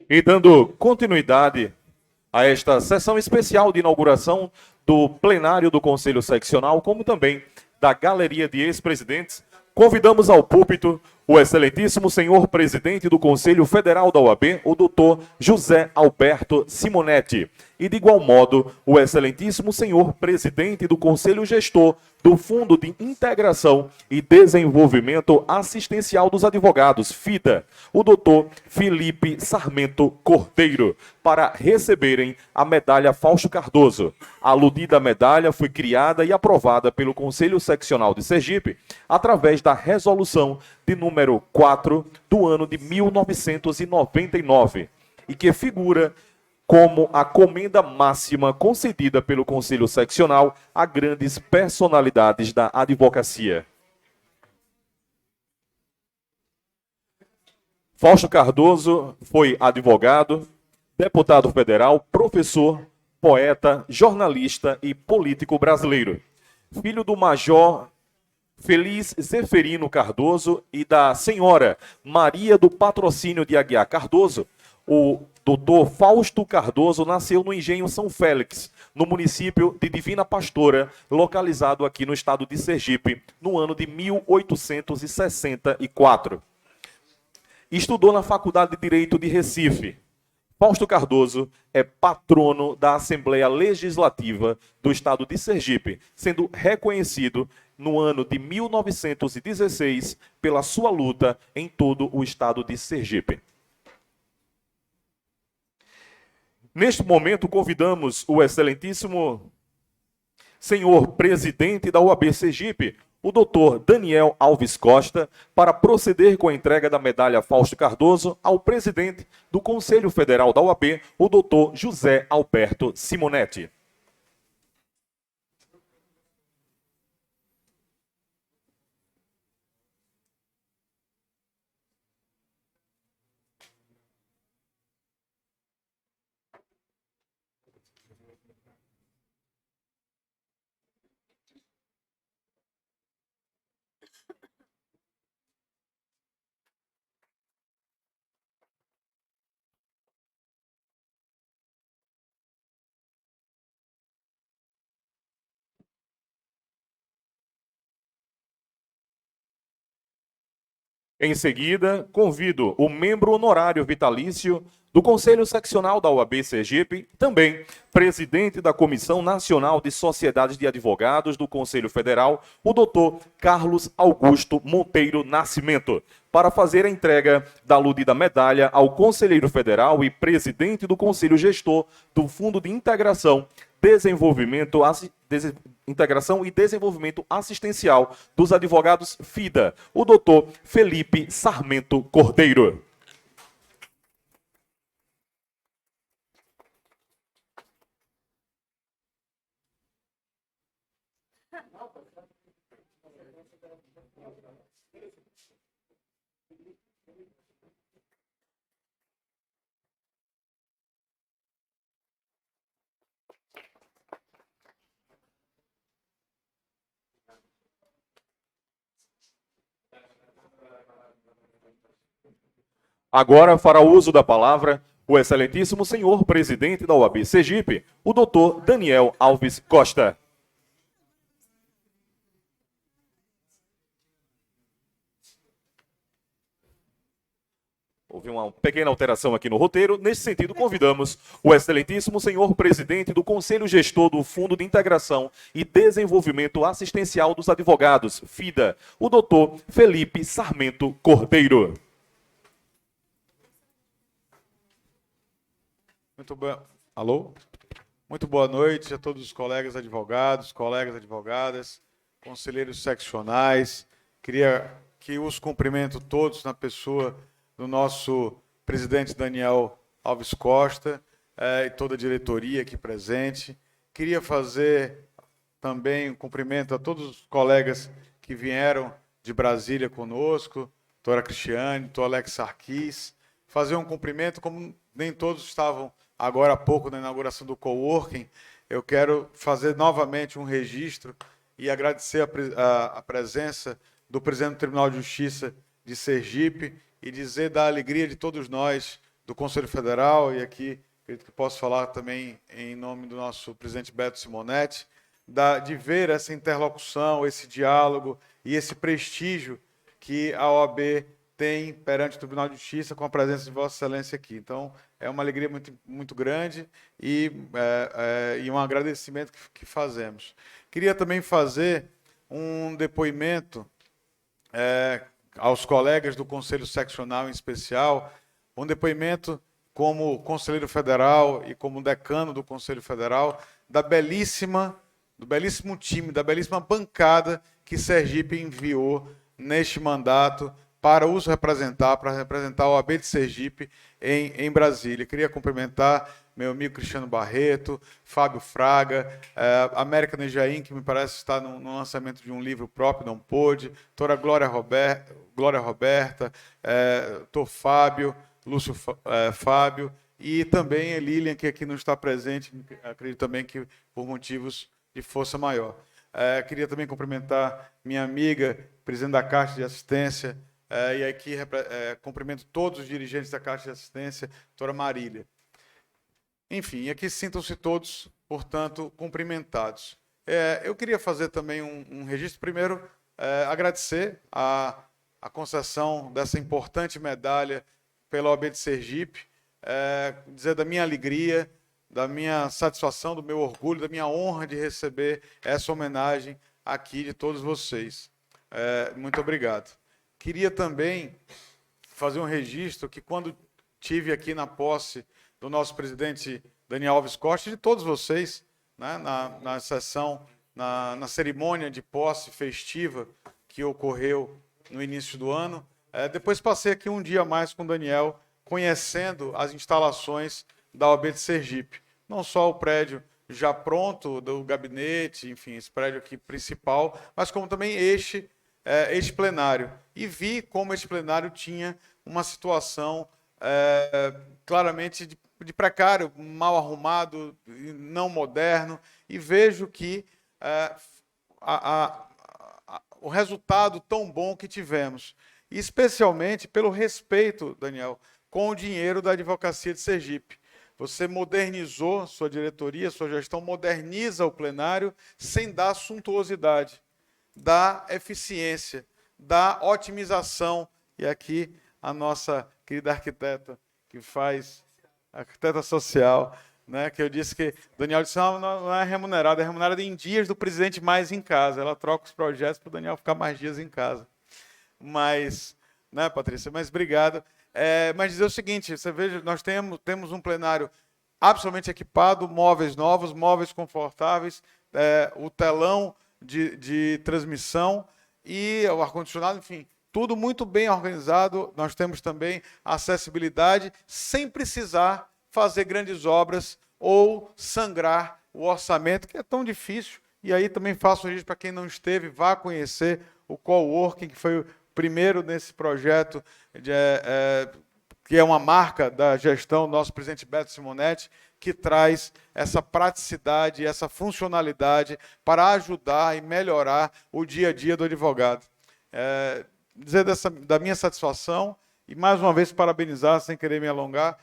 E dando continuidade a esta sessão especial de inauguração do plenário do Conselho Seccional, como também da Galeria de Ex-Presidentes, convidamos ao púlpito o excelentíssimo senhor presidente do Conselho Federal da OAB, o doutor José Alberto Simonetti, E, de igual modo, o excelentíssimo senhor presidente do Conselho Gestor do Fundo de Integração e Desenvolvimento Assistencial dos Advogados, FIDA, o doutor Felipe Sarmento Cordeiro, para receberem a medalha Fausto Cardoso. A aludida medalha foi criada e aprovada pelo Conselho Seccional de Sergipe através da resolução de número 4 do ano de 1999 e que figura como a comenda máxima concedida pelo Conselho Seccional a grandes personalidades da advocacia. Fausto Cardoso foi advogado, deputado federal, professor, poeta, jornalista e político brasileiro. Filho do major Feliz Zeferino Cardoso e da senhora Maria do Patrocínio de Aguiar Cardoso, o doutor Fausto Cardoso nasceu no Engenho São Félix, no município de Divina Pastora, localizado aqui no estado de Sergipe, no ano de 1864. Estudou na Faculdade de Direito de Recife. Fausto Cardoso é patrono da Assembleia Legislativa do estado de Sergipe, sendo reconhecido no ano de 1916 pela sua luta em todo o estado de Sergipe. Neste momento, convidamos o excelentíssimo senhor presidente da OAB Sergipe, o doutor Daniel Alves Costa, para proceder com a entrega da medalha Fausto Cardoso ao presidente do Conselho Federal da OAB, o doutor José Alberto Simonetti. Em seguida, convido o membro honorário vitalício do Conselho Seccional da OAB Sergipe, também presidente da Comissão Nacional de Sociedades de Advogados do Conselho Federal, o doutor Carlos Augusto Monteiro Nascimento, para fazer a entrega da aludida medalha ao conselheiro federal e presidente do Conselho Gestor do Fundo de Integração Integração e Desenvolvimento Assistencial dos Advogados FIDA, o doutor Felipe Sarmento Cordeiro. Agora fará uso da palavra o excelentíssimo senhor presidente da OAB Sergipe, o doutor Daniel Alves Costa. Houve uma pequena alteração aqui no roteiro. Nesse sentido, convidamos o excelentíssimo senhor presidente do Conselho Gestor do Fundo de Integração e Desenvolvimento Assistencial dos Advogados, FIDA, o doutor Felipe Sarmento Cordeiro. Muito bom. Alô? Muito boa noite a todos os colegas advogados, colegas advogadas, conselheiros seccionais. Queria que os cumprimento todos na pessoa do nosso presidente Daniel Alves Costa e toda a diretoria aqui presente. Queria fazer também um cumprimento a todos os colegas que vieram de Brasília conosco, doutora Cristiane, doutor Alex Sarquis. Fazer um cumprimento, como nem todos estavam agora há pouco na inauguração do coworking, eu quero fazer novamente um registro e agradecer a presença do presidente do Tribunal de Justiça de Sergipe e dizer da alegria de todos nós do Conselho Federal, e aqui acredito que posso falar também em nome do nosso presidente Beto Simonetti, de ver essa interlocução, esse diálogo e esse prestígio que a OAB tem perante o Tribunal de Justiça com a presença de Vossa Excelência aqui. Então, é uma alegria muito, muito grande e um agradecimento que fazemos. Queria também fazer um depoimento aos colegas do Conselho Seccional em especial, um depoimento como conselheiro federal e como decano do Conselho Federal, do belíssimo time, da belíssima bancada que Sergipe enviou neste mandato para os representar, para representar a OAB de Sergipe em Brasília. Queria cumprimentar meu amigo Cristiano Barreto, Fábio Fraga, América Nejaim, que me parece estar no lançamento de um livro próprio, não pôde, doutora Glória Roberta, doutor Fábio, Lúcio Fábio, e também a Lilian, que aqui não está presente, acredito também que por motivos de força maior. Queria também cumprimentar minha amiga, presidente da Caixa de Assistência, e aqui cumprimento todos os dirigentes da Caixa de Assistência, doutora Marília. Enfim, aqui sintam-se todos, portanto, cumprimentados. Eu queria fazer também um registro. Primeiro, agradecer a concessão dessa importante medalha pela OAB de Sergipe, dizer da minha alegria, da minha satisfação, do meu orgulho, da minha honra de receber essa homenagem aqui de todos vocês. Muito obrigado. Queria também fazer um registro que quando tive aqui na posse do nosso presidente Daniel Alves Costa e de todos vocês, né, na sessão, na cerimônia de posse festiva que ocorreu no início do ano, depois passei aqui um dia a mais com o Daniel, conhecendo as instalações da OAB de Sergipe. Não só o prédio já pronto do gabinete, enfim, esse prédio aqui principal, mas como também este plenário. E vi como este plenário tinha uma situação claramente de precário, mal arrumado, não moderno, e vejo que o resultado tão bom que tivemos, especialmente pelo respeito, Daniel, com o dinheiro da Advocacia de Sergipe. Você modernizou sua diretoria, sua gestão moderniza o plenário sem dar suntuosidade, dá eficiência, dá otimização. E aqui a nossa querida arquiteta, que faz arquiteta social, né, que eu disse que Daniel disse, não é remunerada, é remunerada em dias do presidente mais em casa. Ela troca os projetos para o Daniel ficar mais dias em casa. Mas, né, Patrícia, mas obrigado. Mas dizer o seguinte, você veja, nós temos um plenário absolutamente equipado, móveis novos, móveis confortáveis, o telão de transmissão e o ar-condicionado, enfim, tudo muito bem organizado. Nós temos também acessibilidade, sem precisar fazer grandes obras ou sangrar o orçamento, que é tão difícil. E aí também faço registro para quem não esteve, vá conhecer o coworking, que foi o primeiro nesse projeto, que é uma marca da gestão do nosso presidente Beto Simonetti, que traz essa praticidade, essa funcionalidade para ajudar e melhorar o dia a dia do advogado. Dizer da minha satisfação e, mais uma vez, parabenizar, sem querer me alongar,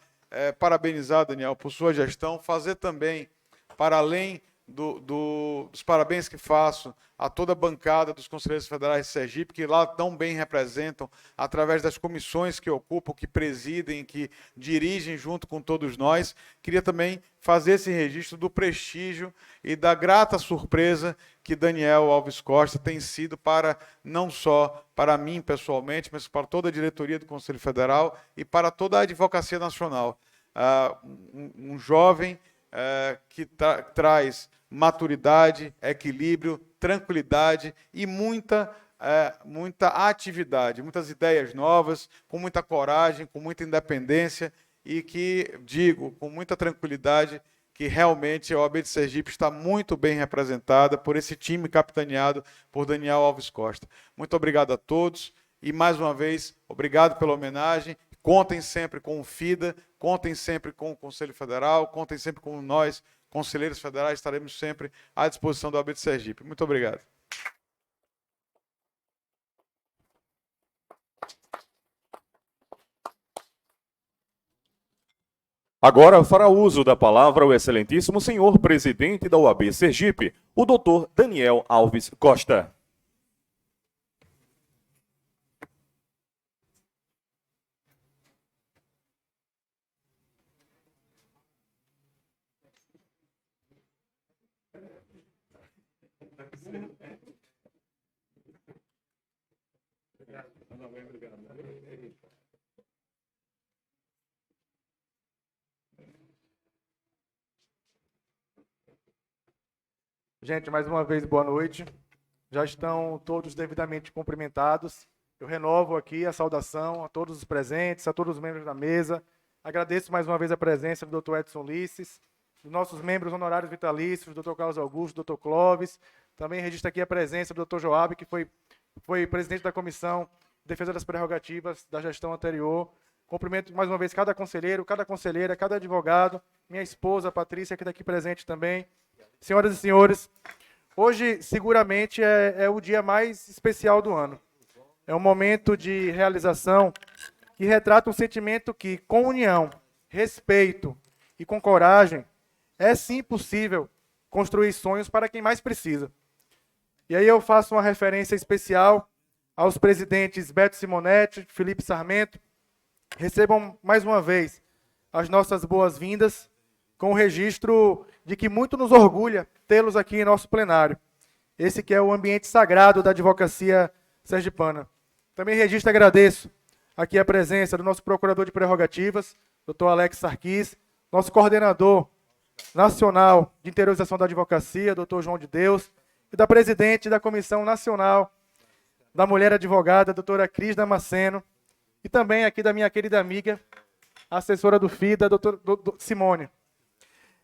parabenizar, Daniel, por sua gestão, fazer também, para além dos parabéns que faço a toda a bancada dos Conselheiros Federais de Sergipe, que lá tão bem representam, através das comissões que ocupam, que presidem, que dirigem junto com todos nós. Queria também fazer esse registro do prestígio e da grata surpresa que Daniel Alves Costa tem sido para, não só para mim pessoalmente, mas para toda a diretoria do Conselho Federal e para toda a Advocacia Nacional. Um jovem que traz maturidade, equilíbrio, tranquilidade e muita atividade, muitas ideias novas, com muita coragem, com muita independência e que, digo, com muita tranquilidade, que realmente a OAB de Sergipe está muito bem representada por esse time capitaneado por Daniel Alves Costa. Muito obrigado a todos e, mais uma vez, obrigado pela homenagem. Contem sempre com o FIDA, contem sempre com o Conselho Federal, contem sempre com nós, conselheiros federais, estaremos sempre à disposição da OAB de Sergipe. Muito obrigado. Agora fará uso da palavra o excelentíssimo senhor presidente da OAB Sergipe, o doutor Daniel Alves Costa. Gente, mais uma vez, boa noite. Já estão todos devidamente cumprimentados. Eu renovo aqui a saudação a todos os presentes, a todos os membros da mesa. Agradeço mais uma vez a presença do Dr. Edson Ulisses, dos nossos membros honorários vitalícios, Dr. Carlos Augusto, Dr. Clóvis. Também registro aqui a presença do Dr. Joab, que foi presidente da Comissão de Defesa das Prerrogativas da gestão anterior. Cumprimento mais uma vez cada conselheiro, cada conselheira, cada advogado, minha esposa, Patrícia, que está aqui presente também. Senhoras e senhores, hoje seguramente é o dia mais especial do ano. É um momento de realização que retrata um sentimento que, com união, respeito e com coragem, é sim possível construir sonhos para quem mais precisa. E aí eu faço uma referência especial aos presidentes Beto Simonetti, Felipe Sarmento. Recebam mais uma vez as nossas boas-vindas, com o registro de que muito nos orgulha tê-los aqui em nosso plenário. Esse que é o ambiente sagrado da advocacia sergipana. Também registro e agradeço aqui a presença do nosso procurador de prerrogativas, Dr. Alex Sarquis, nosso coordenador nacional de interiorização da advocacia, Dr. João de Deus, e da presidente da Comissão Nacional da Mulher Advogada, doutora Cris Damasceno, e também aqui da minha querida amiga, assessora do FIDA, doutora Simone.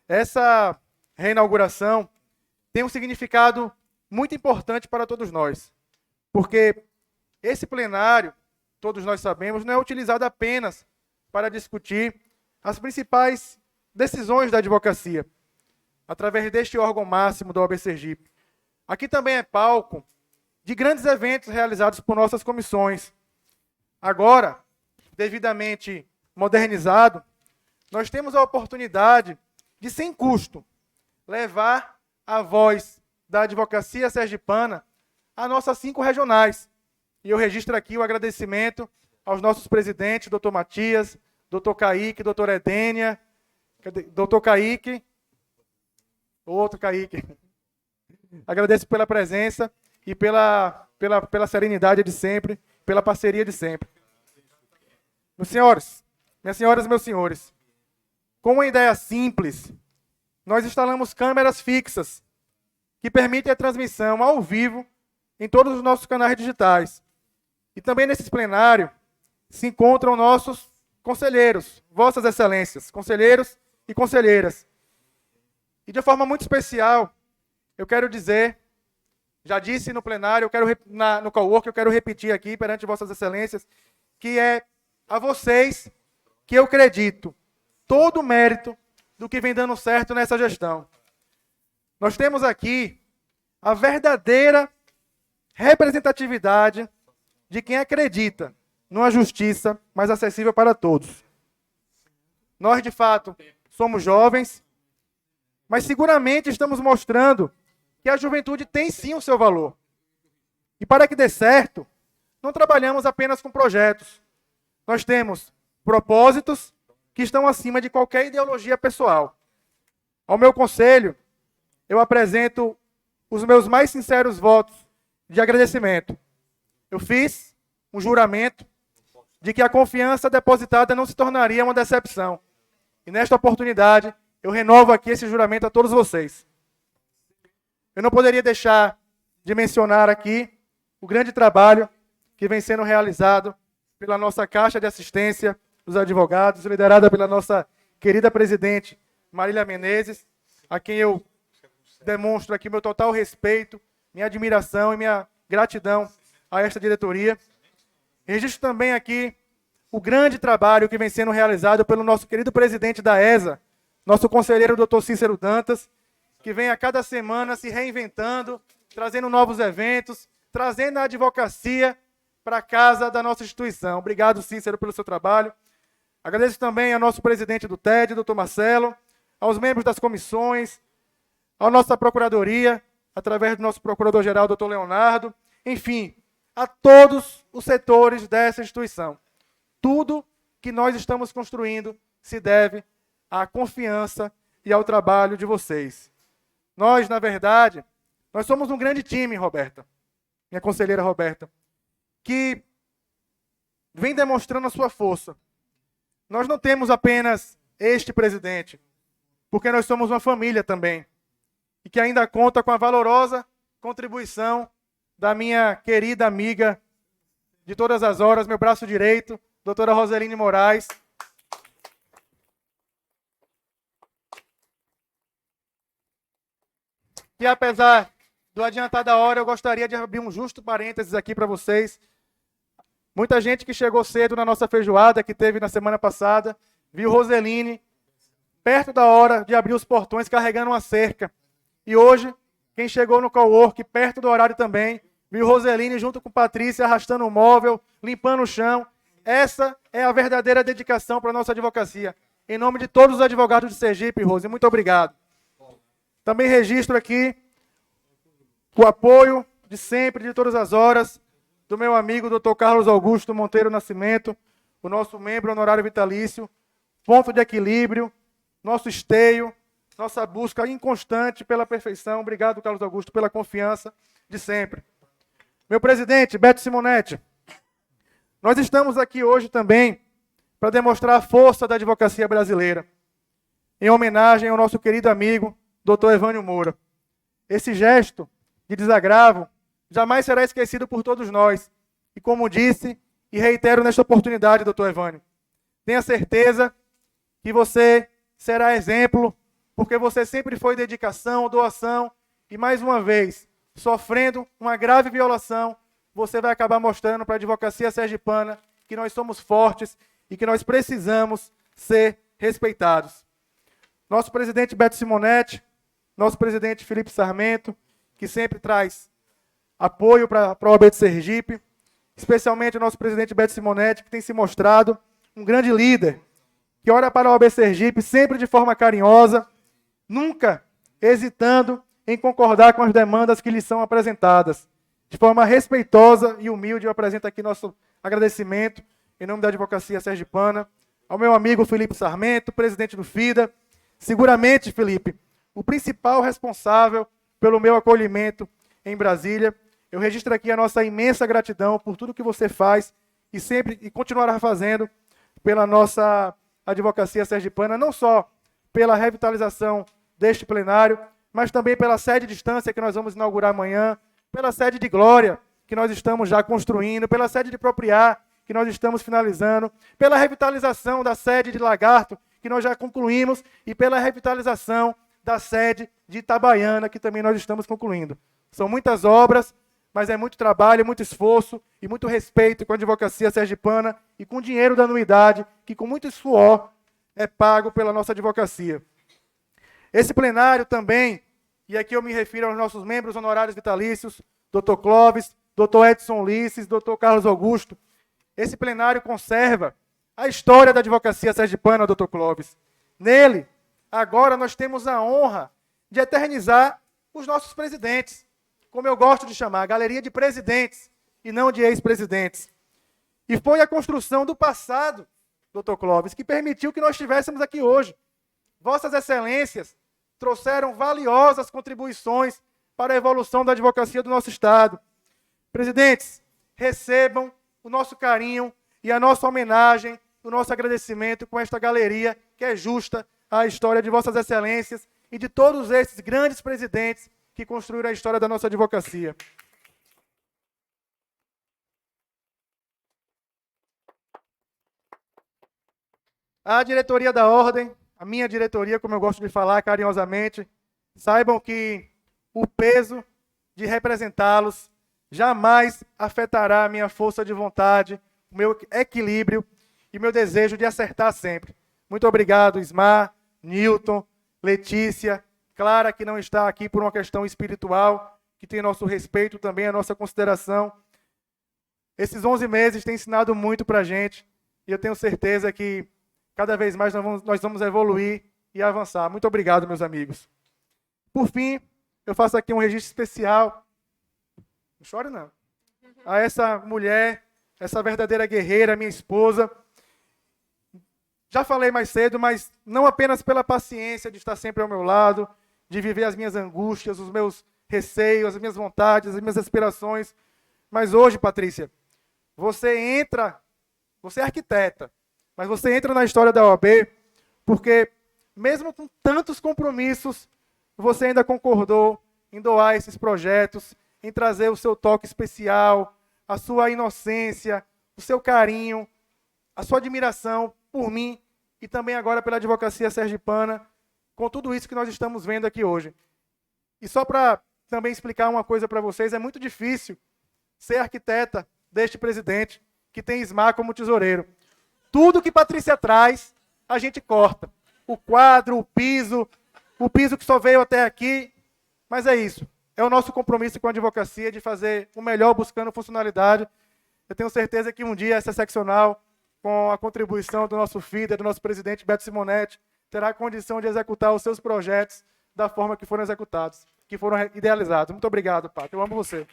Essa reinauguração tem um significado muito importante para todos nós, porque esse plenário, todos nós sabemos, não é utilizado apenas para discutir as principais decisões da advocacia, através deste órgão máximo da OAB Sergipe. Aqui também é palco de grandes eventos realizados por nossas comissões. Agora, devidamente modernizado, nós temos a oportunidade de, sem custo, levar a voz da advocacia sergipana a nossas 5 regionais. E eu registro aqui o agradecimento aos nossos presidentes, doutor Matias, doutor Kaique, doutora Edênia, doutor Kaique, outro Kaique. Agradeço pela presença e pela serenidade de sempre, pela parceria de sempre. Meus senhores, minhas senhoras e meus senhores, com uma ideia simples, nós instalamos câmeras fixas que permitem a transmissão ao vivo em todos os nossos canais digitais. E também nesse plenário se encontram nossos conselheiros, vossas excelências, conselheiros e conselheiras. E de forma muito especial, eu quero dizer, já disse no plenário, no cowork, eu quero repetir aqui perante vossas excelências, que é a vocês que eu acredito todo o mérito do que vem dando certo nessa gestão. Nós temos aqui a verdadeira representatividade de quem acredita numa justiça mais acessível para todos. Nós, de fato, somos jovens, mas seguramente estamos mostrando que a juventude tem sim o seu valor. E para que dê certo, não trabalhamos apenas com projetos. Nós temos propósitos que estão acima de qualquer ideologia pessoal. Ao meu conselho, eu apresento os meus mais sinceros votos de agradecimento. Eu fiz um juramento de que a confiança depositada não se tornaria uma decepção. E nesta oportunidade, eu renovo aqui esse juramento a todos vocês. Eu não poderia deixar de mencionar aqui o grande trabalho que vem sendo realizado pela nossa Caixa de Assistência dos Advogados, liderada pela nossa querida presidente Marília Menezes, a quem eu demonstro aqui meu total respeito, minha admiração e minha gratidão a esta diretoria. Registro também aqui o grande trabalho que vem sendo realizado pelo nosso querido presidente da ESA, nosso conselheiro Dr. Cícero Dantas, que vem a cada semana se reinventando, trazendo novos eventos, trazendo a advocacia para a casa da nossa instituição. Obrigado, Cícero, pelo seu trabalho. Agradeço também ao nosso presidente do TED, Dr. Marcelo, aos membros das comissões, à nossa procuradoria, através do nosso procurador-geral, Dr. Leonardo, enfim, a todos os setores dessa instituição. Tudo que nós estamos construindo se deve à confiança e ao trabalho de vocês. Nós, na verdade, nós somos um grande time, Roberta, minha conselheira Roberta, que vem demonstrando a sua força. Nós não temos apenas este presidente, porque nós somos uma família também, e que ainda conta com a valorosa contribuição da minha querida amiga de todas as horas, meu braço direito, doutora Roseline Moraes. E apesar do adiantar da hora, eu gostaria de abrir um justo parênteses aqui para vocês. Muita gente que chegou cedo na nossa feijoada, que teve na semana passada, viu Roseline perto da hora de abrir os portões carregando uma cerca. E hoje, quem chegou no cowork perto do horário também, viu Roseline junto com Patrícia arrastando o móvel, limpando o chão. Essa é a verdadeira dedicação para a nossa advocacia. Em nome de todos os advogados de Sergipe, Rose, muito obrigado. Também registro aqui o apoio de sempre, de todas as horas, do meu amigo Dr. Carlos Augusto Monteiro Nascimento, o nosso membro honorário vitalício, ponto de equilíbrio, nosso esteio, nossa busca inconstante pela perfeição. Obrigado, Carlos Augusto, pela confiança de sempre. Meu presidente, Beto Simonetti, nós estamos aqui hoje também para demonstrar a força da advocacia brasileira, em homenagem ao nosso querido amigo, Dr. Evânio Moura. Esse gesto de desagravo jamais será esquecido por todos nós. E como disse e reitero nesta oportunidade, doutor Evânio, tenha certeza que você será exemplo, porque você sempre foi dedicação, doação, e mais uma vez, sofrendo uma grave violação, você vai acabar mostrando para a advocacia sergipana que nós somos fortes e que nós precisamos ser respeitados. Nosso presidente Beto Simonetti, nosso presidente Felipe Sarmento, que sempre traz apoio para a OAB de Sergipe, especialmente o nosso presidente Beto Simonetti, que tem se mostrado um grande líder, que olha para a OAB Sergipe sempre de forma carinhosa, nunca hesitando em concordar com as demandas que lhe são apresentadas. De forma respeitosa e humilde, eu apresento aqui nosso agradecimento, em nome da advocacia sergipana, ao meu amigo Felipe Sarmento, presidente do FIDA. Seguramente, Felipe, o principal responsável pelo meu acolhimento em Brasília. Eu registro aqui a nossa imensa gratidão por tudo que você faz e sempre e continuará fazendo pela nossa advocacia sergipana, não só pela revitalização deste plenário, mas também pela sede de distância que nós vamos inaugurar amanhã, pela sede de Glória, que nós estamos já construindo, pela sede de Propriar, que nós estamos finalizando, pela revitalização da sede de Lagarto, que nós já concluímos, e pela revitalização da sede de Itabaiana, que também nós estamos concluindo. São muitas obras, mas é muito trabalho, muito esforço e muito respeito com a advocacia sergipana e com o dinheiro da anuidade, que com muito suor é pago pela nossa advocacia. Esse plenário também, e aqui eu me refiro aos nossos membros honorários vitalícios, Dr. Clóvis, Dr. Edson Ulisses, Dr. Carlos Augusto, esse plenário conserva a história da advocacia sergipana, Dr. Clóvis. Nele, agora nós temos a honra de eternizar os nossos presidentes, como eu gosto de chamar, a galeria de presidentes e não de ex-presidentes. E foi a construção do passado, Dr. Clóvis, que permitiu que nós estivéssemos aqui hoje. Vossas Excelências trouxeram valiosas contribuições para a evolução da advocacia do nosso Estado. Presidentes, recebam o nosso carinho e a nossa homenagem, o nosso agradecimento com esta galeria que é justa à história de Vossas Excelências e de todos esses grandes presidentes que construíram a história da nossa advocacia. A diretoria da Ordem, a minha diretoria, como eu gosto de falar carinhosamente, saibam que o peso de representá-los jamais afetará a minha força de vontade, o meu equilíbrio e meu desejo de acertar sempre. Muito obrigado, Ismar, Newton, Letícia, Clara, que não está aqui por uma questão espiritual, que tem nosso respeito também, a nossa consideração. Esses 11 meses têm ensinado muito para a gente e eu tenho certeza que cada vez mais nós vamos evoluir e avançar. Muito obrigado, meus amigos. Por fim, eu faço aqui um registro especial, não chore não, a essa mulher, essa verdadeira guerreira, minha esposa. Já falei mais cedo, mas não apenas pela paciência de estar sempre ao meu lado, de viver as minhas angústias, os meus receios, as minhas vontades, as minhas aspirações, mas hoje, Patrícia, você entra você é arquiteta, mas você entra na história da OAB porque, mesmo com tantos compromissos, você ainda concordou em doar esses projetos, em trazer o seu toque especial, a sua inocência, o seu carinho, a sua admiração por mim e também agora pela advocacia sergipana, com tudo isso que nós estamos vendo aqui hoje. E só para também explicar uma coisa para vocês, é muito difícil ser arquiteta deste presidente, que tem Ismar como tesoureiro. Tudo que Patrícia traz, a gente corta. O quadro, o piso que só veio até aqui, mas é isso. É o nosso compromisso com a advocacia de fazer o melhor buscando funcionalidade. Eu tenho certeza que um dia essa seccional, com a contribuição do nosso FIDA, do nosso presidente Beto Simonetti, terá a condição de executar os seus projetos da forma que foram executados, que foram idealizados. Muito obrigado, Pato. Eu amo você.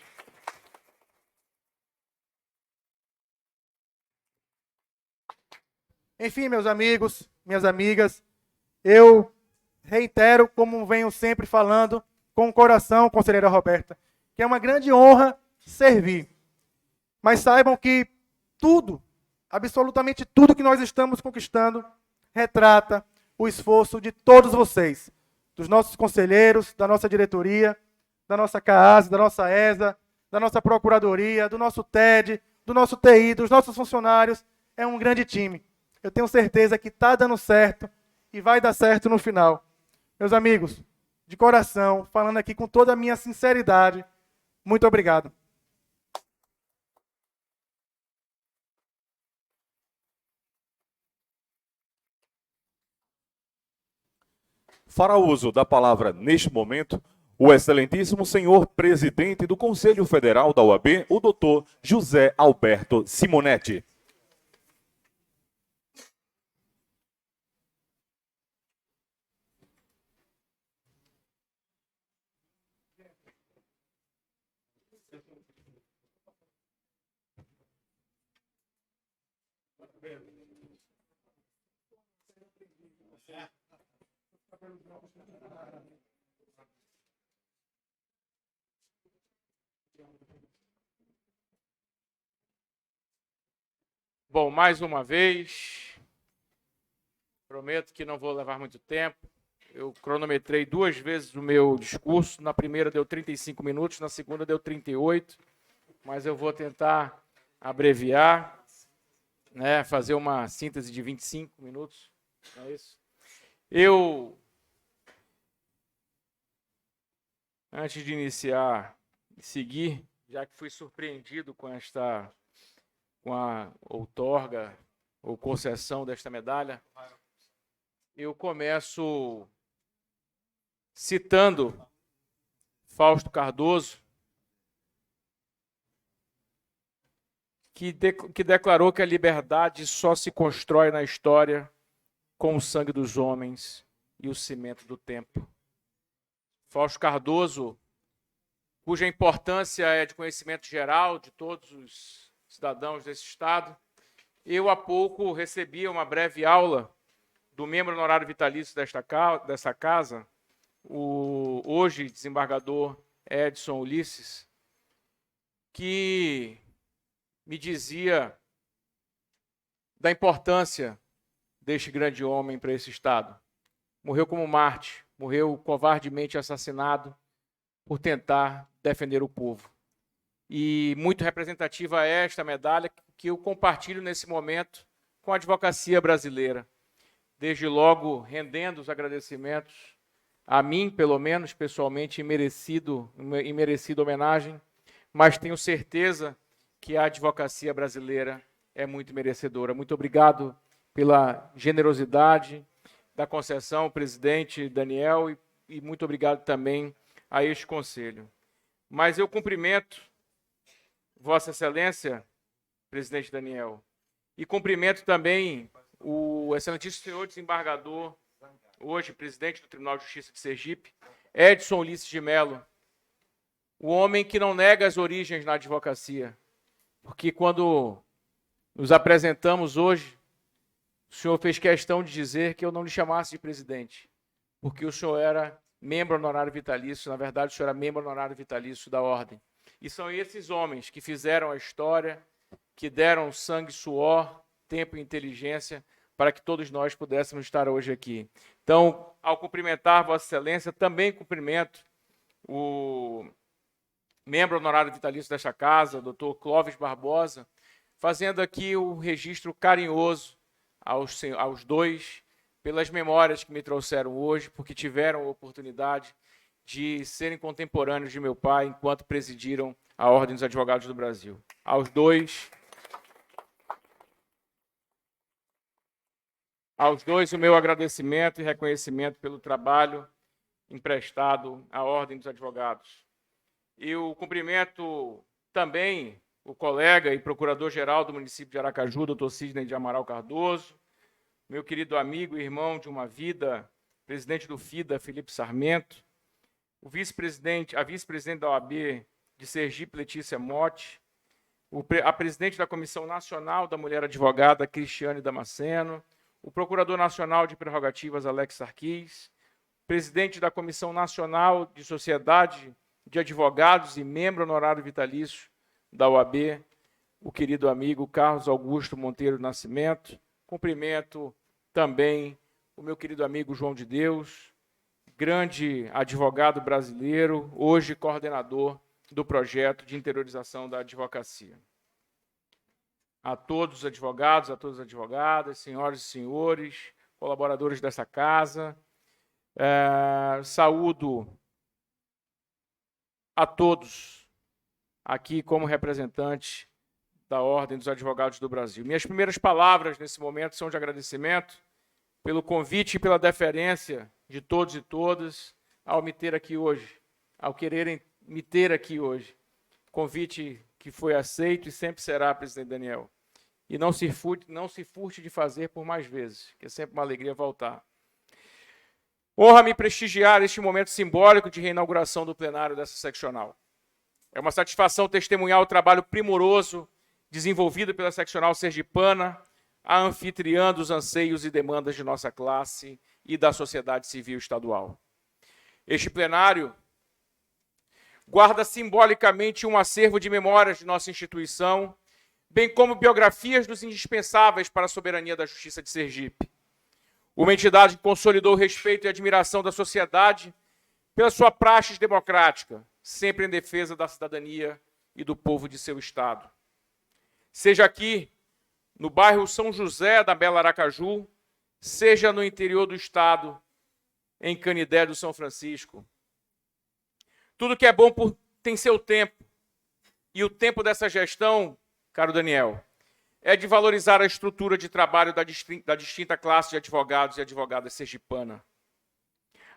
Enfim, meus amigos, minhas amigas, eu reitero, como venho sempre falando, com o coração, conselheira Roberta, que é uma grande honra servir. Mas saibam que tudo, absolutamente tudo que nós estamos conquistando, retrata o esforço de todos vocês, dos nossos conselheiros, da nossa diretoria, da nossa CAAS, da nossa ESA, da nossa Procuradoria, do nosso TED, do nosso TI, dos nossos funcionários. É um grande time. Eu tenho certeza que está dando certo e vai dar certo no final. Meus amigos, de coração, falando aqui com toda a minha sinceridade, muito obrigado. Fará uso da palavra neste momento o excelentíssimo senhor presidente do Conselho Federal da OAB, o doutor José Alberto Simonetti. Bom, mais uma vez, prometo que não vou levar muito tempo. Eu cronometrei 2 vezes o meu discurso. Na primeira deu 35 minutos, na segunda deu 38, mas eu vou tentar abreviar, né, fazer uma síntese de 25 minutos. É isso. Eu, antes de iniciar e seguir, já que fui surpreendido com a outorga ou concessão desta medalha, eu começo citando Fausto Cardoso, que declarou que a liberdade só se constrói na história com o sangue dos homens e o cimento do tempo. Fausto Cardoso, cuja importância é de conhecimento geral de todos os cidadãos desse Estado. Eu, há pouco, recebi uma breve aula do membro honorário vitalício dessa casa, o hoje desembargador Edson Ulisses, que me dizia da importância deste grande homem para esse Estado. Morreu como Marte, morreu covardemente assassinado por tentar defender o povo. E muito representativa é esta medalha que eu compartilho nesse momento com a advocacia brasileira. Desde logo, rendendo os agradecimentos a mim, pelo menos, pessoalmente, em merecida homenagem, mas tenho certeza que a advocacia brasileira é muito merecedora. Muito obrigado pela generosidade da concessão, presidente Daniel, e muito obrigado também a este conselho. Mas eu cumprimento Vossa Excelência, presidente Daniel, e cumprimento também o excelentíssimo senhor desembargador, hoje presidente do Tribunal de Justiça de Sergipe, Edson Ulisses de Mello, o homem que não nega as origens na advocacia, porque quando nos apresentamos hoje, o senhor fez questão de dizer que eu não lhe chamasse de presidente, porque o senhor era membro honorário vitalício, na verdade o senhor era membro honorário vitalício da Ordem. E são esses homens que fizeram a história, que deram sangue e suor tempo e inteligência para que todos nós pudéssemos estar hoje aqui. Então, ao cumprimentar Vossa Excelência, também cumprimento o membro honorário vitalício desta casa, Dr. Clóvis Barbosa, fazendo aqui o registro carinhoso aos dois, pelas memórias que me trouxeram hoje, porque tiveram a oportunidade de serem contemporâneos de meu pai enquanto presidiram a Ordem dos Advogados do Brasil. Aos dois, o meu agradecimento e reconhecimento pelo trabalho emprestado à Ordem dos Advogados. Eu cumprimento também o colega e procurador-geral do município de Aracaju, doutor Sidney de Amaral Cardoso, meu querido amigo e irmão de uma vida, presidente do FIDA, Felipe Sarmento, a vice-presidente da OAB de Sergipe, Letícia Motti, a presidente da Comissão Nacional da Mulher Advogada, Cristiane Damasceno, o procurador nacional de prerrogativas, Alex Sarquis, presidente da Comissão Nacional de Sociedade de Advogados e membro honorário vitalício da OAB, o querido amigo Carlos Augusto Monteiro Nascimento. Cumprimento também o meu querido amigo João de Deus, grande advogado brasileiro, hoje coordenador do projeto de interiorização da advocacia. A todos os advogados, a todas as advogadas, senhoras e senhores, colaboradores dessa casa, saúdo a todos aqui como representante da Ordem dos Advogados do Brasil. Minhas primeiras palavras nesse momento são de agradecimento pelo convite e pela deferência de todos e todas ao me ter aqui hoje, ao quererem me ter aqui hoje. Convite que foi aceito e sempre será, presidente Daniel. E não se furte de fazer por mais vezes, que é sempre uma alegria voltar. Honra-me prestigiar este momento simbólico de reinauguração do plenário dessa seccional. É uma satisfação testemunhar o trabalho primoroso desenvolvido pela seccional sergipana, a anfitriã dos anseios e demandas de nossa classe e da sociedade civil estadual. Este plenário guarda simbolicamente um acervo de memórias de nossa instituição, bem como biografias dos indispensáveis para a soberania da Justiça de Sergipe. Uma entidade que consolidou o respeito e admiração da sociedade pela sua praxis democrática, sempre em defesa da cidadania e do povo de seu estado. Seja aqui, no bairro São José da Bela Aracaju, seja no interior do estado, em Canidé do São Francisco. Tudo que é bom tem seu tempo. E o tempo dessa gestão, caro Daniel, é de valorizar a estrutura de trabalho da distinta classe de advogados e advogadas sergipana.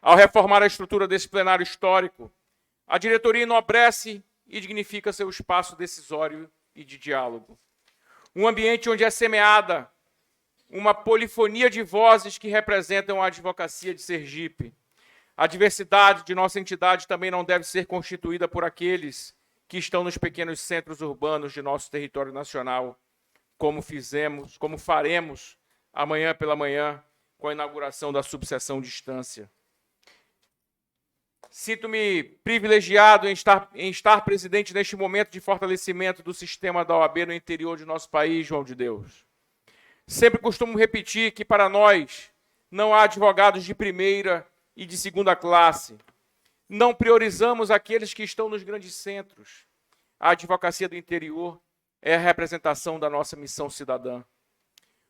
Ao reformar a estrutura desse plenário histórico, a diretoria enobrece e dignifica seu espaço decisório e de diálogo. Um ambiente onde é semeada uma polifonia de vozes que representam a advocacia de Sergipe. A diversidade de nossa entidade também não deve ser constituída por aqueles que estão nos pequenos centros urbanos de nosso território nacional, como faremos amanhã pela manhã com a inauguração da subseção Distância. Sinto-me privilegiado em estar presidente neste momento de fortalecimento do sistema da OAB no interior de nosso país, João de Deus. Sempre costumo repetir que, para nós, não há advogados de primeira e de segunda classe. Não priorizamos aqueles que estão nos grandes centros. A advocacia do interior é a representação da nossa missão cidadã.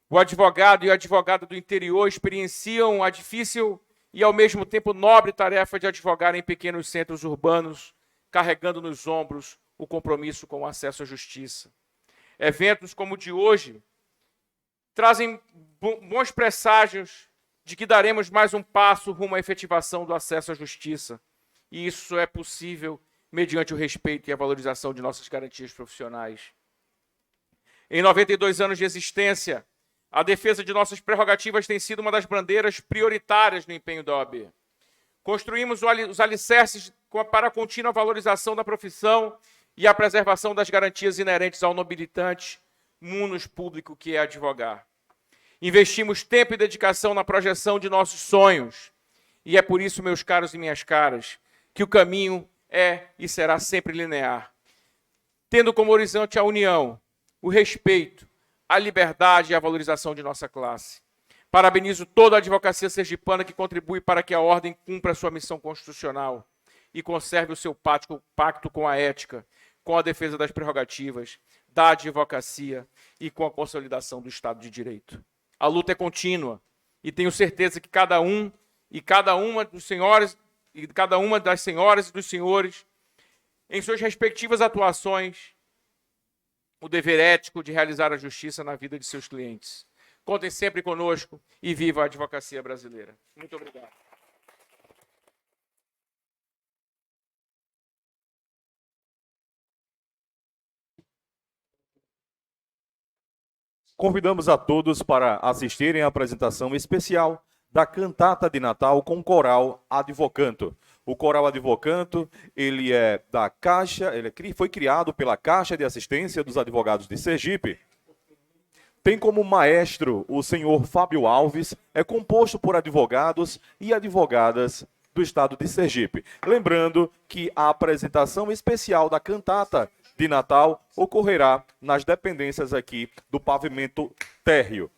O advogado e a advogada do interior experienciam a difícil e, ao mesmo tempo, nobre tarefa de advogar em pequenos centros urbanos, carregando nos ombros o compromisso com o acesso à justiça. Eventos como o de hoje trazem bons presságios de que daremos mais um passo rumo à efetivação do acesso à justiça. E isso só é possível mediante o respeito e a valorização de nossas garantias profissionais. Em 92 anos de existência, a defesa de nossas prerrogativas tem sido uma das bandeiras prioritárias no empenho da OAB. Construímos os alicerces para a contínua valorização da profissão e a preservação das garantias inerentes ao nobilitante munus público que é advogar. Investimos tempo e dedicação na projeção de nossos sonhos. E é por isso, meus caros e minhas caras, que o caminho é e será sempre linear, tendo como horizonte a união, o respeito, a liberdade e a valorização de nossa classe. Parabenizo toda a advocacia sergipana que contribui para que a ordem cumpra sua missão constitucional e conserve o seu pacto com a ética, com a defesa das prerrogativas, da advocacia e com a consolidação do Estado de Direito. A luta é contínua e tenho certeza que cada um e cada uma dos senhores e cada uma das senhoras e dos senhores, em suas respectivas atuações, o dever ético de realizar a justiça na vida de seus clientes. Contem sempre conosco e viva a advocacia brasileira. Muito obrigado. Convidamos a todos para assistirem à apresentação especial da cantata de Natal com o Coral Advocanto. O Coral Advocanto, ele é da Caixa, foi criado pela Caixa de Assistência dos Advogados de Sergipe. Tem como maestro o senhor Fábio Alves, é composto por advogados e advogadas do estado de Sergipe. Lembrando que a apresentação especial da cantata de Natal ocorrerá nas dependências aqui do pavimento térreo.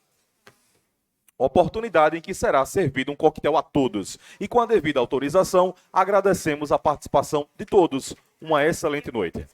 Oportunidade em que será servido um coquetel a todos. E com a devida autorização, agradecemos a participação de todos. Uma excelente noite.